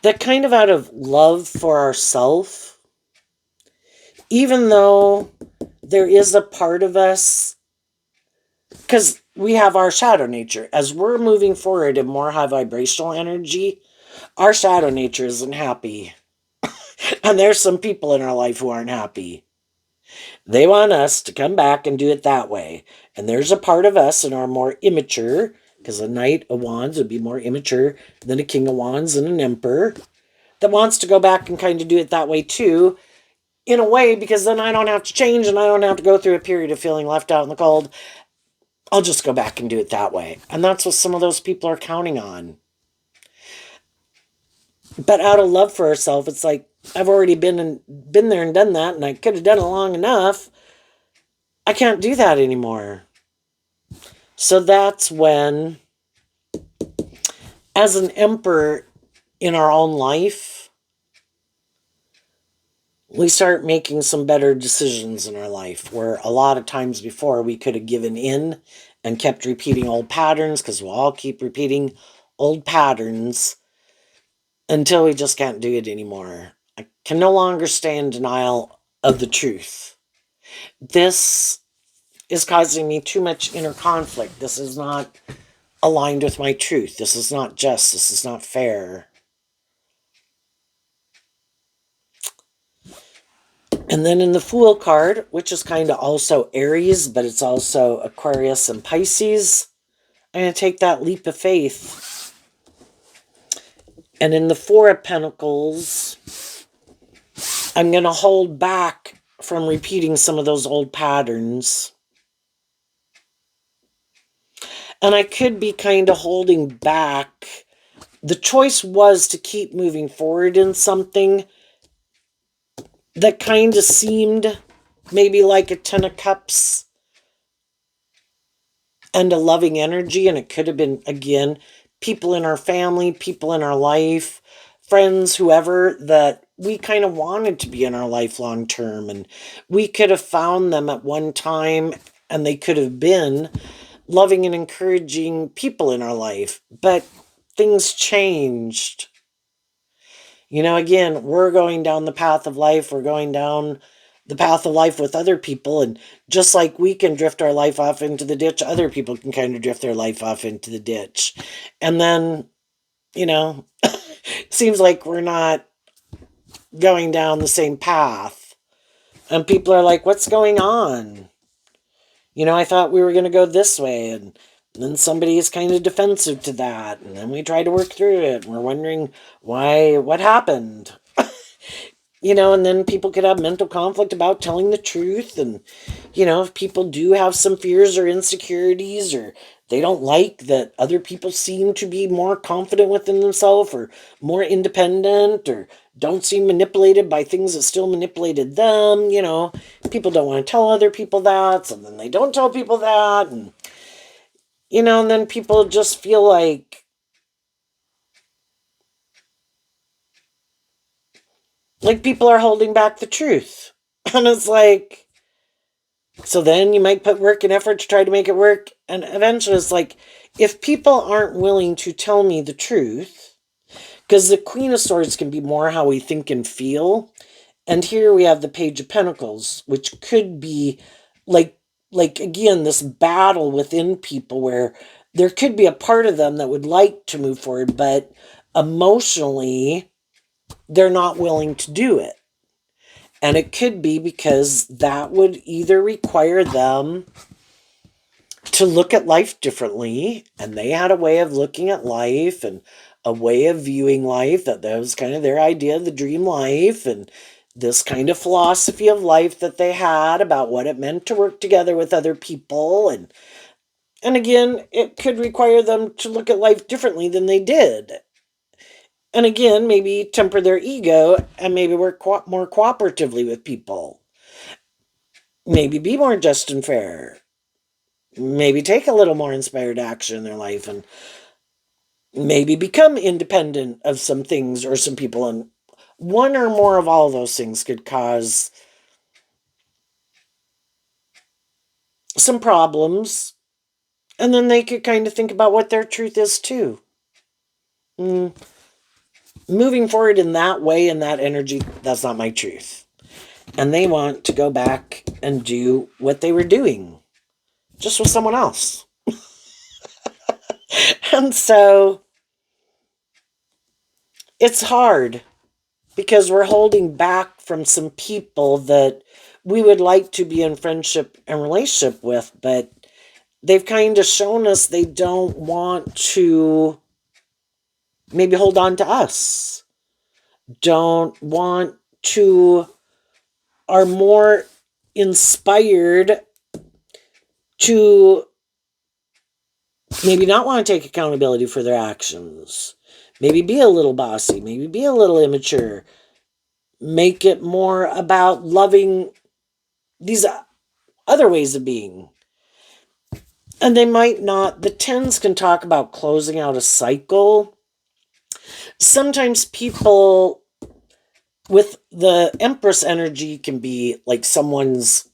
That kind of out of love for ourselves, even though there is a part of us, because we have our shadow nature. As we're moving forward in more high vibrational energy, our shadow nature isn't happy. And there's some people in our life who aren't happy. They want us to come back and do it that way. And there's a part of us in our more immature, because a Knight of Wands would be more immature than a King of Wands and an Emperor, that wants to go back and kind of do it that way too, in a way, because then I don't have to change and I don't have to go through a period of feeling left out in the cold. I'll just go back and do it that way. And that's what some of those people are counting on. But out of love for ourselves, it's like, I've already been there and done that, and I could have done it long enough. I can't do that anymore. So that's when, as an emperor in our own life, we start making some better decisions in our life, where a lot of times before we could have given in and kept repeating old patterns, because we'll all keep repeating old patterns until we just can't do it anymore. I can no longer stay in denial of the truth. This is causing me too much inner conflict. This is not aligned with my truth. This is not just. This is not fair. And then in the Fool card, which is kind of also Aries, but it's also Aquarius and Pisces, I'm going to take that leap of faith. And in the Four of Pentacles, I'm going to hold back from repeating some of those old patterns. And I could be kind of holding back. The choice was to keep moving forward in something that kind of seemed maybe like a Ten of Cups and a loving energy. And it could have been, again, people in our family, people in our life, friends, whoever, that we kind of wanted to be in our life long term. And we could have found them at one time, and they could have been loving and encouraging people in our life. But things changed. You know, again, we're going down the path of life. We're going down the path of life with other people. And just like we can drift our life off into the ditch, other people can kind of drift their life off into the ditch. And then, you know, seems like we're not going down the same path. And people are like, what's going on? You know, I thought we were going to go this way. And then somebody is kind of defensive to that. And then we try to work through it. And we're wondering why, what happened? You know, and then people could have mental conflict about telling the truth. And, you know, if people do have some fears or insecurities, or they don't like that other people seem to be more confident within themselves or more independent, or don't seem manipulated by things that still manipulated them, you know, people don't want to tell other people that. So then they don't tell people that. And, you know, and then people just feel like people are holding back the truth. And it's like, so then you might put work and effort to try to make it work. And eventually it's like, if people aren't willing to tell me the truth, because the Queen of Swords can be more how we think and feel. And here we have the Page of Pentacles, which could be like again, this battle within people where there could be a part of them that would like to move forward, but emotionally, they're not willing to do it. And it could be because that would either require them to look at life differently, and they had a way of looking at life and a way of viewing life that was kind of their idea of the dream life, and this kind of philosophy of life that they had about what it meant to work together with other people. And again, it could require them to look at life differently than they did. And again, maybe temper their ego and maybe work more cooperatively with people. Maybe be more just and fair. Maybe take a little more inspired action in their life, and maybe become independent of some things or some people. And one or more of all those things could cause some problems. And then they could kind of think about what their truth is too. Moving forward in that way, in that energy, that's not my truth. And they want to go back and do what they were doing, just with someone else. And so it's hard because we're holding back from some people that we would like to be in friendship and relationship with, but they've kind of shown us they don't want to maybe hold on to us, don't want to, are more inspired to maybe not want to take accountability for their actions, maybe be a little bossy, maybe be a little immature, make it more about loving these other ways of being. And they might not, the tens can talk about closing out a cycle. Sometimes people with the Empress energy can be like someone's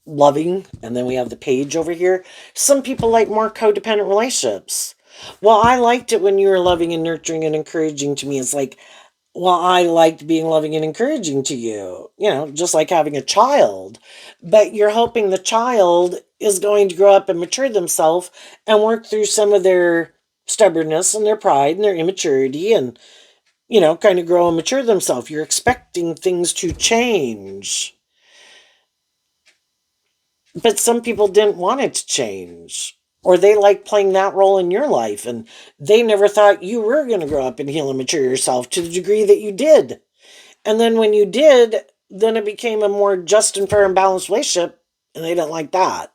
loving, and then we have the Page over here. Some people like more codependent relationships. Well, I liked it when you were loving and nurturing and encouraging to me. It's like, well, I liked being loving and encouraging to you, you know, just like having a child. But you're hoping the child is going to grow up and mature themselves and work through some of their stubbornness and their pride and their immaturity, and, you know, kind of grow and mature themselves. You're expecting things to change. But some people didn't want it to change. Or they like playing that role in your life, and they never thought you were going to grow up and heal and mature yourself to the degree that you did. And then when you did, then it became a more just and fair and balanced relationship, and they didn't like that.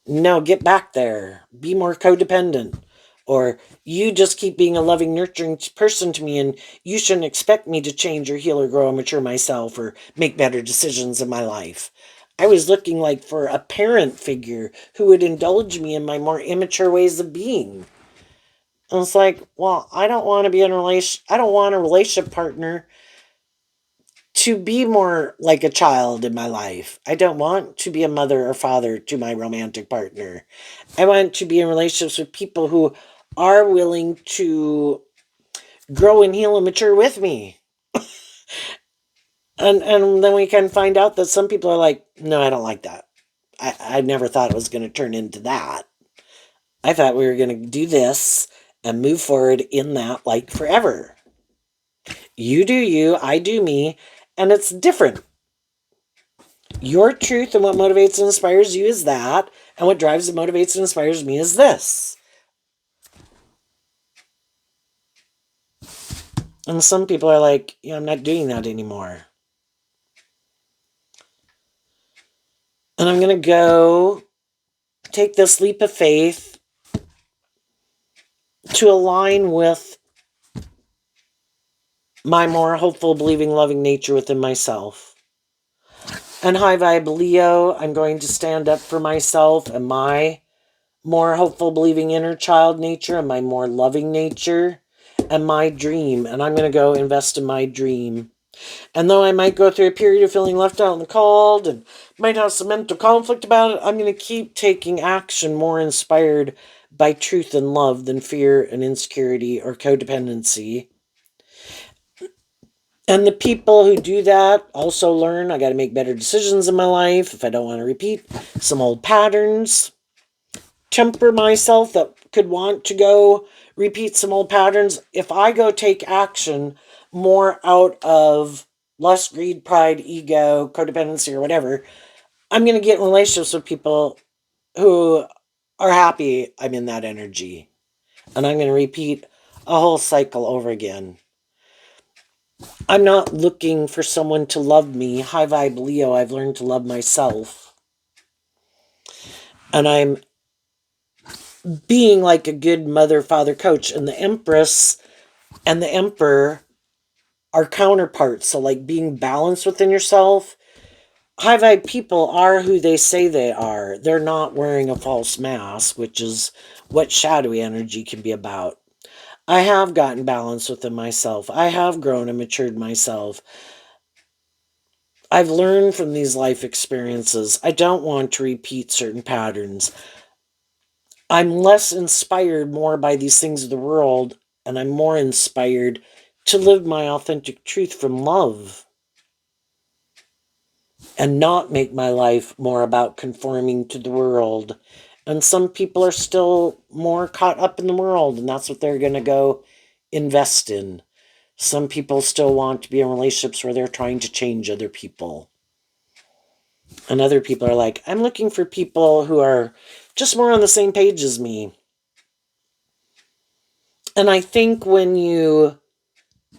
No, get back there. Be more codependent. Or you just keep being a loving, nurturing person to me, and you shouldn't expect me to change or heal or grow and mature myself or make better decisions in my life. I was looking like for a parent figure who would indulge me in my more immature ways of being. And it's like, well, I don't want to be in a relation. I don't want a relationship partner to be more like a child in my life. I don't want to be a mother or father to my romantic partner. I want to be in relationships with people who are willing to grow and heal and mature with me. And then we can find out that some people are like, no, I don't like that. I never thought it was going to turn into that. I thought we were going to do this and move forward in that like forever. You do you, I do me, and it's different. Your truth and what motivates and inspires you is that, and what drives and motivates and inspires me is this. And some people are like, yeah, I'm not doing that anymore. And I'm going to go take this leap of faith to align with my more hopeful, believing, loving nature within myself. And high vibe Leo, I'm going to stand up for myself and my more hopeful, believing inner child nature and my more loving nature and my dream. And I'm going to go invest in my dream. And though I might go through a period of feeling left out in the cold and might have some mental conflict about it, I'm going to keep taking action more inspired by truth and love than fear and insecurity or codependency. And the people who do that also learn I got to make better decisions in my life if I don't want to repeat some old patterns. Temper myself that could want to go repeat some old patterns. If I go take action more out of lust, greed, pride, ego, codependency, or whatever, I'm going to get in relationships with people who are happy I'm in that energy. And I'm going to repeat a whole cycle over again. I'm not looking for someone to love me. High vibe Leo, I've learned to love myself. And I'm being like a good mother, father, coach. And the Empress and the Emperor are counterparts. So, like being balanced within yourself. High vibe people are who they say they are. They're not wearing a false mask, which is what shadowy energy can be about. I have gotten balanced within myself. I have grown and matured myself. I've learned from these life experiences. I don't want to repeat certain patterns. I'm less inspired more by these things of the world, and I'm more inspired to live my authentic truth from love and not make my life more about conforming to the world. And some people are still more caught up in the world, and that's what they're going to go invest in. Some people still want to be in relationships where they're trying to change other people. And other people are like, I'm looking for people who are just more on the same page as me. And I think when you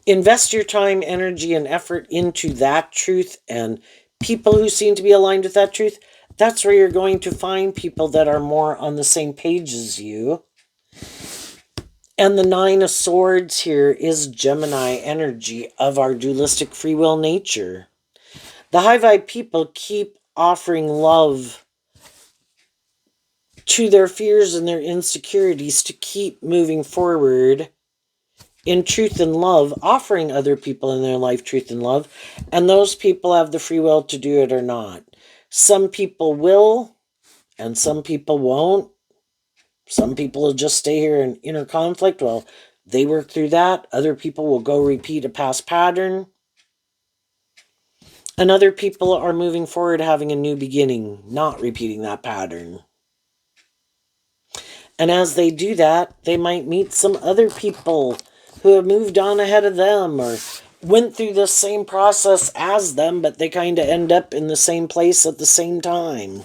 invest your time, energy, and effort into that truth and people who seem to be aligned with that truth, that's where you're going to find people that are more on the same page as you. And the Nine of Swords here is Gemini energy of our dualistic free will nature. The high vibe people keep offering love to their fears and their insecurities to keep moving forward in truth and love, offering other people in their life truth and love. And those people have the free will to do it or not. Some people will, and some people won't. Some people will just stay here in inner conflict. Well, they work through that. Other people will go repeat a past pattern. And other people are moving forward, having a new beginning, not repeating that pattern. And as they do that, they might meet some other people who have moved on ahead of them or went through the same process as them, but they kind of end up in the same place at the same time.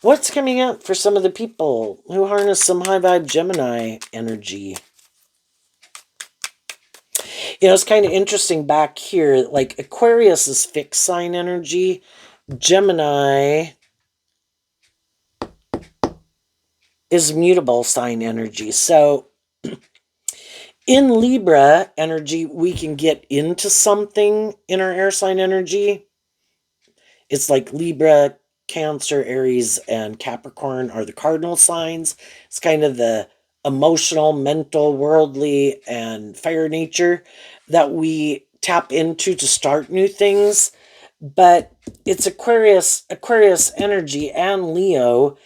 What's coming up for some of the people who harness some high vibe Gemini energy? It's kind of interesting back here. Like Aquarius is fixed sign energy. Gemini is mutable sign energy. So in Libra energy, we can get into something in our air sign energy. It's like Libra, Cancer, Aries, and Capricorn are the cardinal signs. It's kind of the emotional, mental, worldly, and fire nature that we tap into to start new things. But it's Aquarius energy and Leo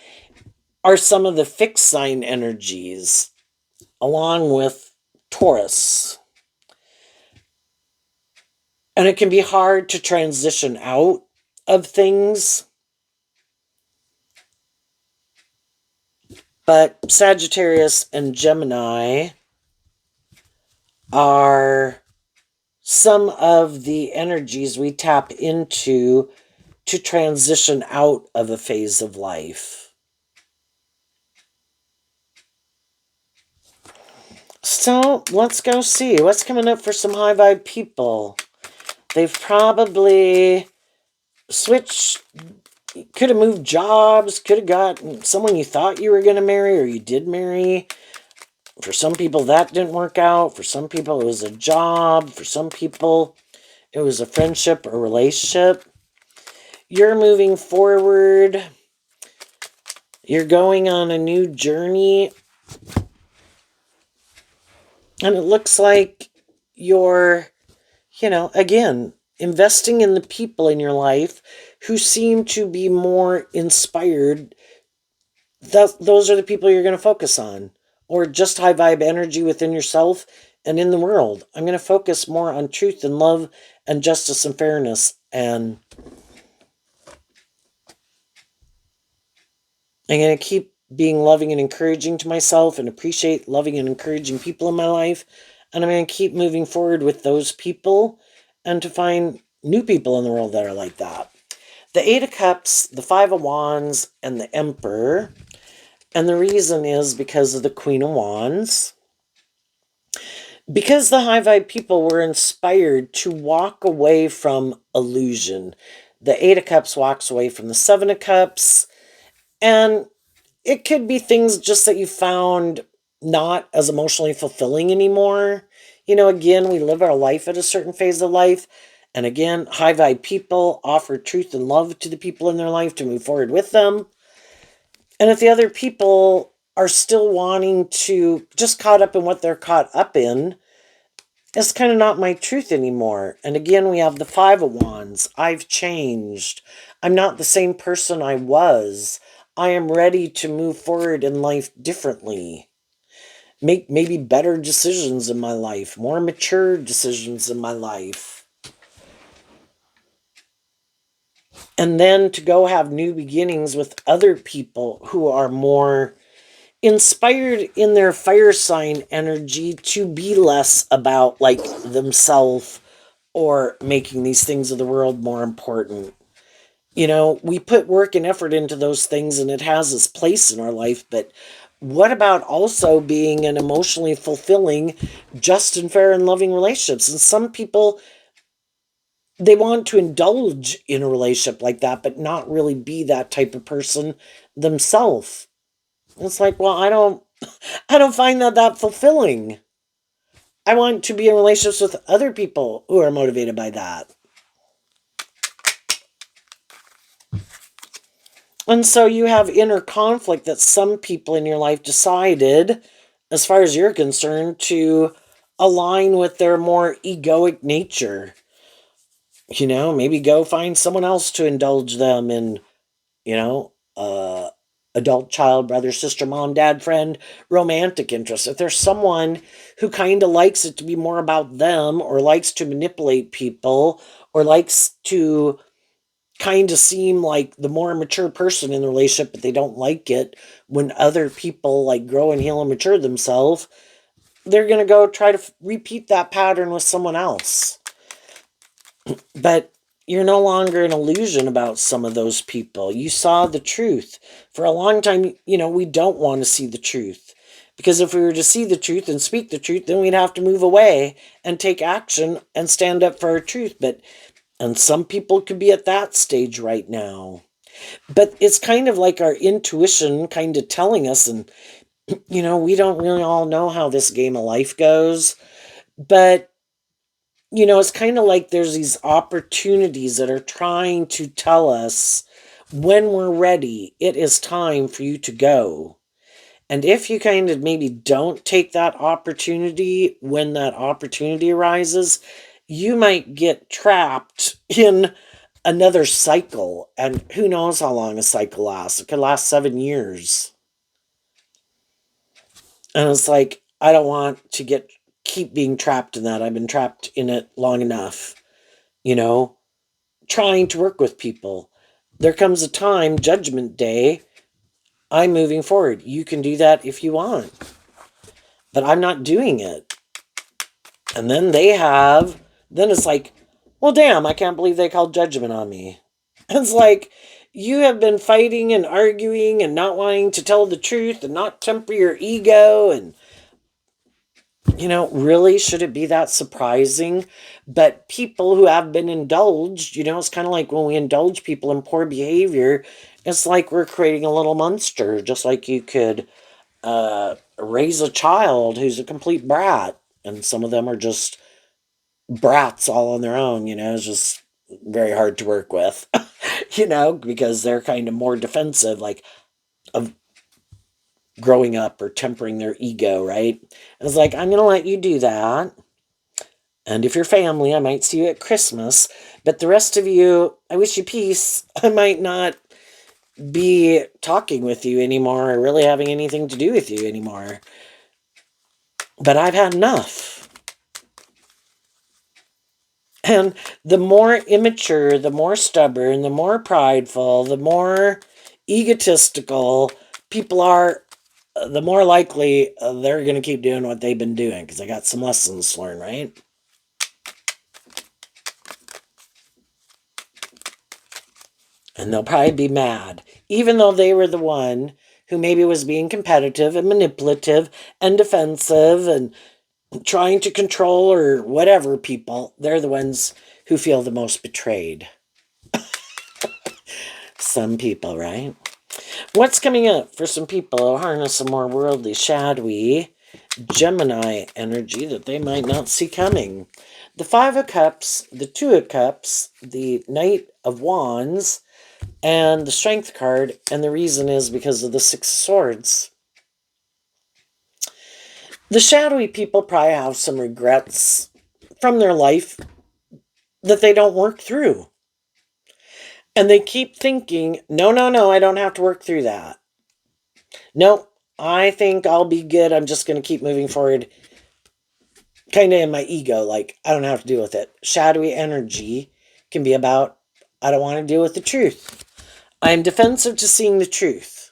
are some of the fixed sign energies, along with Taurus. And it can be hard to transition out of things. But Sagittarius and Gemini are some of the energies we tap into to transition out of a phase of life. So let's go see what's coming up for some high vibe people. They've probably switched, could have moved jobs, could have gotten someone you thought you were going to marry or you did marry. For some people, that didn't work out. For some people, it was a job. For some people, it was a friendship or relationship. You're moving forward. You're going on a new journey. And it looks like you're, again, investing in the people in your life who seem to be more inspired. Those are the people you're going to focus on. Or just high vibe energy within yourself and in the world. I'm going to focus more on truth and love and justice and fairness. And I'm going to keep being loving and encouraging to myself and appreciate loving and encouraging people in my life. And I'm going to keep moving forward with those people and to find new people in the world that are like that. The Eight of Cups, the Five of Wands, and the Emperor. And the reason is because of the Queen of Wands. Because the high vibe people were inspired to walk away from illusion. The Eight of Cups walks away from the Seven of Cups. And it could be things just that you found not as emotionally fulfilling anymore. Again, we live our life at a certain phase of life. And again, high vibe people offer truth and love to the people in their life to move forward with them. And if the other people are still wanting to just caught up in what they're caught up in, it's kind of not my truth anymore. And again, we have the Five of Wands. I've changed. I'm not the same person I was. I am ready to move forward in life differently. Make maybe better decisions in my life, more mature decisions in my life. And then to go have new beginnings with other people who are more inspired in their fire sign energy to be less about like themselves or making these things of the world more important. We put work and effort into those things and it has its place in our life, but what about also being an emotionally fulfilling, just and fair and loving relationships? And some people, they want to indulge in a relationship like that, but not really be that type of person themselves. It's like, well, I don't find that fulfilling. I want to be in relationships with other people who are motivated by that. And so you have inner conflict that some people in your life decided, as far as you're concerned, to align with their more egoic nature. Maybe go find someone else to indulge them in, adult, child, brother, sister, mom, dad, friend, romantic interest. If there's someone who kind of likes it to be more about them or likes to manipulate people or likes to kind of seem like the more mature person in the relationship, but they don't like it when other people like grow and heal and mature themselves, they're going to go try to repeat that pattern with someone else. But you're no longer an illusion about some of those people. You saw the truth. For a long time, we don't want to see the truth. Because if we were to see the truth and speak the truth, then we'd have to move away and take action and stand up for our truth. And some people could be at that stage right now. But it's kind of like our intuition kind of telling us, and, we don't really all know how this game of life goes. But it's kind of like there's these opportunities that are trying to tell us when we're ready, it is time for you to go. And if you kind of maybe don't take that opportunity when that opportunity arises, you might get trapped in another cycle. And who knows how long a cycle lasts? It could last 7 years. And it's like, I don't want to keep being trapped in that. I've been trapped in it long enough, you know, trying to work with people. There comes a time, Judgment Day, I'm moving forward. You can do that if you want, but I'm not doing it. And then then it's like, well, damn, I can't believe they called judgment on me. It's like, you have been fighting and arguing and not wanting to tell the truth and not temper your ego. And, really, should it be that surprising? But people who have been indulged, it's kind of like when we indulge people in poor behavior, it's like we're creating a little monster, just like you could raise a child who's a complete brat. And some of them are just brats all on their own, it's just very hard to work with, because they're kind of more defensive, like, of growing up or tempering their ego, right? And it's like, I'm going to let you do that. And if you're family, I might see you at Christmas. But the rest of you, I wish you peace. I might not be talking with you anymore or really having anything to do with you anymore. But I've had enough. And the more immature, the more stubborn, the more prideful, the more egotistical people are, the more likely they're going to keep doing what they've been doing, because I got some lessons to learn, right? And they'll probably be mad, even though they were the one who maybe was being competitive and manipulative and defensive and trying to control or whatever people. They're the ones who feel the most betrayed. Some people, right? What's coming up for some people who harness some more worldly, shadowy Gemini energy that they might not see coming? The Five of Cups, the Two of Cups, the Knight of Wands, and the Strength card. And the reason is because of the Six of Swords. The shadowy people probably have some regrets from their life that they don't work through. And they keep thinking, no, I don't have to work through that. No, I think I'll be good. I'm just going to keep moving forward. Kind of in my ego, like, I don't have to deal with it. Shadowy energy can be about, I don't want to deal with the truth. I'm defensive to seeing the truth.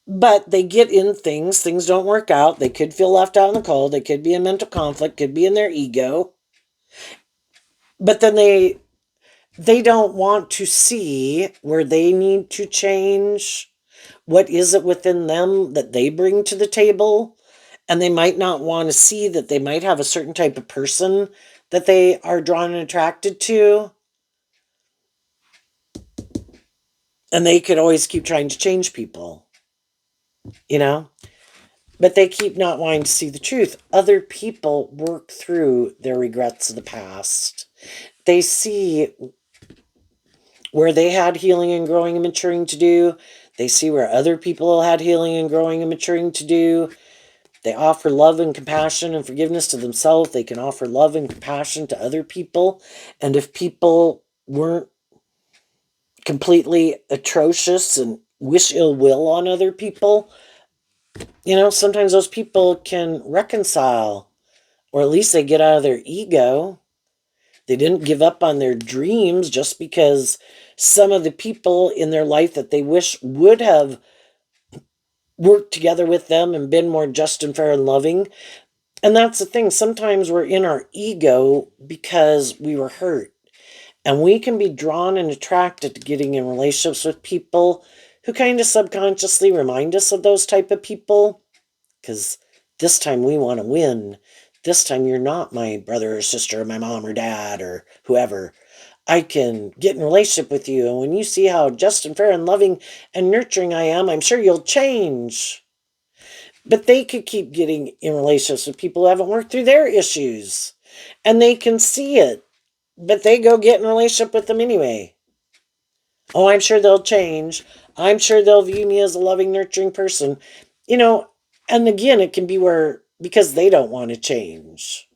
But they get in things don't work out. They could feel left out in the cold. They could be in mental conflict, could be in their ego. But then they don't want to see where they need to change. What is it within them that they bring to the table? And they might not want to see that they might have a certain type of person that they are drawn and attracted to. And they could always keep trying to change people, But they keep not wanting to see the truth. Other people work through their regrets of the past. They see where they had healing and growing and maturing to do. They see where other people had healing and growing and maturing to do. They offer love and compassion and forgiveness to themselves. They can offer love and compassion to other people. And if people weren't completely atrocious and wish ill will on other people, sometimes those people can reconcile, or at least they get out of their ego. They didn't give up on their dreams just because some of the people in their life that they wish would have worked together with them and been more just and fair and loving And that's the thing. Sometimes we're in our ego because we were hurt. And we can be drawn and attracted to getting in relationships with people who kind of subconsciously remind us of those type of people. Because this time we want to win. This time you're not my brother or sister or my mom or dad or whoever. I can get in a relationship with you. And when you see how just and fair and loving and nurturing I am, I'm sure you'll change. But they could keep getting in relationships with people who haven't worked through their issues. And they can see it. But they go get in a relationship with them anyway. Oh, I'm sure they'll change. I'm sure they'll view me as a loving, nurturing person. You know, and again, it can be where, because they don't want to change.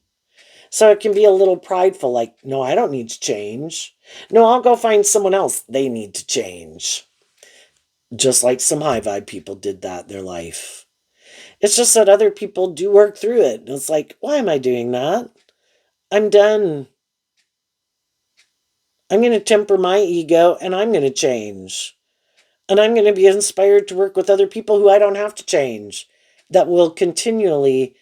So it can be a little prideful, like, no, I don't need to change. No, I'll go find someone else. They need to change. Just like some high vibe people did that in their life. It's just that other people do work through it. And it's like, why am I doing that? I'm done. I'm going to temper my ego and I'm going to change. And I'm going to be inspired to work with other people who I don't have to change, that will continually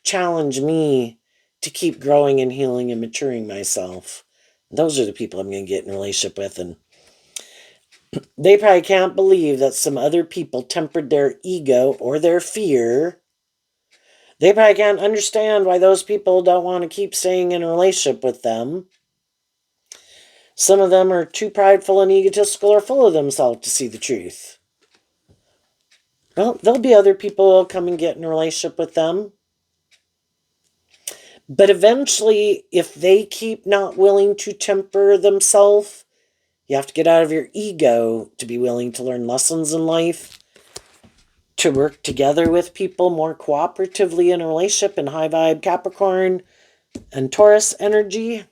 challenge me to keep growing and healing and maturing myself. Those are the people I'm going to get in a relationship with. And they probably can't believe that some other people tempered their ego or their fear. They probably can't understand why those people don't want to keep staying in a relationship with them. Some of them are too prideful and egotistical or full of themselves to see the truth. Well, there'll be other people who'll come and get in a relationship with them. But eventually, if they keep not willing to temper themselves, you have to get out of your ego to be willing to learn lessons in life, to work together with people more cooperatively in a relationship in high vibe Capricorn and Taurus energy,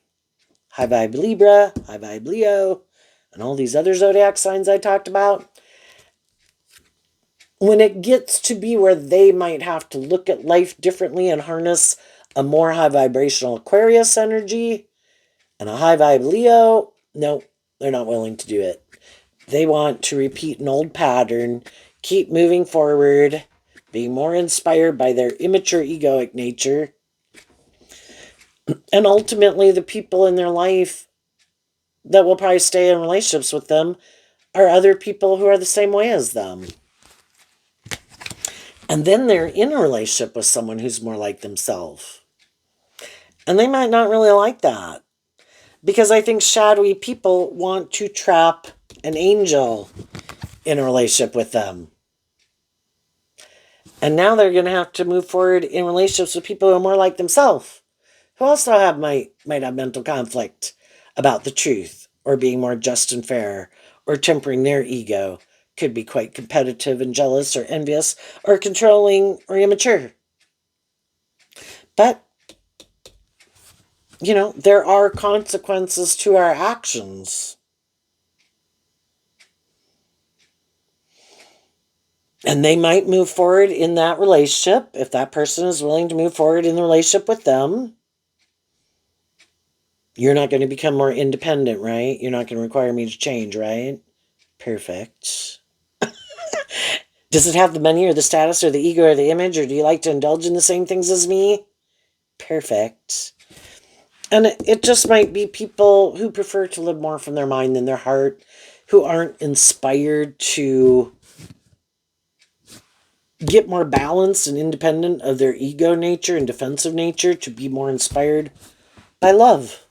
high vibe Libra, high vibe Leo, and all these other zodiac signs I talked about. When it gets to be where they might have to look at life differently and harness a more high vibrational Aquarius energy and a high vibe Leo, no, they're not willing to do it. They want to repeat an old pattern, keep moving forward, being more inspired by their immature egoic nature. And ultimately, the people in their life that will probably stay in relationships with them are other people who are the same way as them. And then they're in a relationship with someone who's more like themselves. And they might not really like that. Because I think shadowy people want to trap an angel in a relationship with them. And now they're going to have to move forward in relationships with people who are more like themselves, who also might have mental conflict about the truth, or being more just and fair, or tempering their ego. Could be quite competitive and jealous or envious or controlling or immature. But, there are consequences to our actions. And they might move forward in that relationship if that person is willing to move forward in the relationship with them. You're not going to become more independent, right? You're not going to require me to change, right? Perfect. Does it have the money or the status or the ego or the image, or do you like to indulge in the same things as me? Perfect. And it just might be people who prefer to live more from their mind than their heart, who aren't inspired to get more balanced and independent of their ego nature and defensive nature, to be more inspired by love.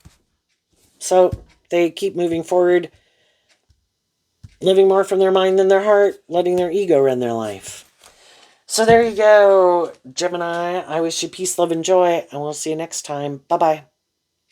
So they keep moving forward, living more from their mind than their heart, letting their ego run their life. So there you go, Gemini. I wish you peace, love, and joy, and we'll see you next time. Bye-bye.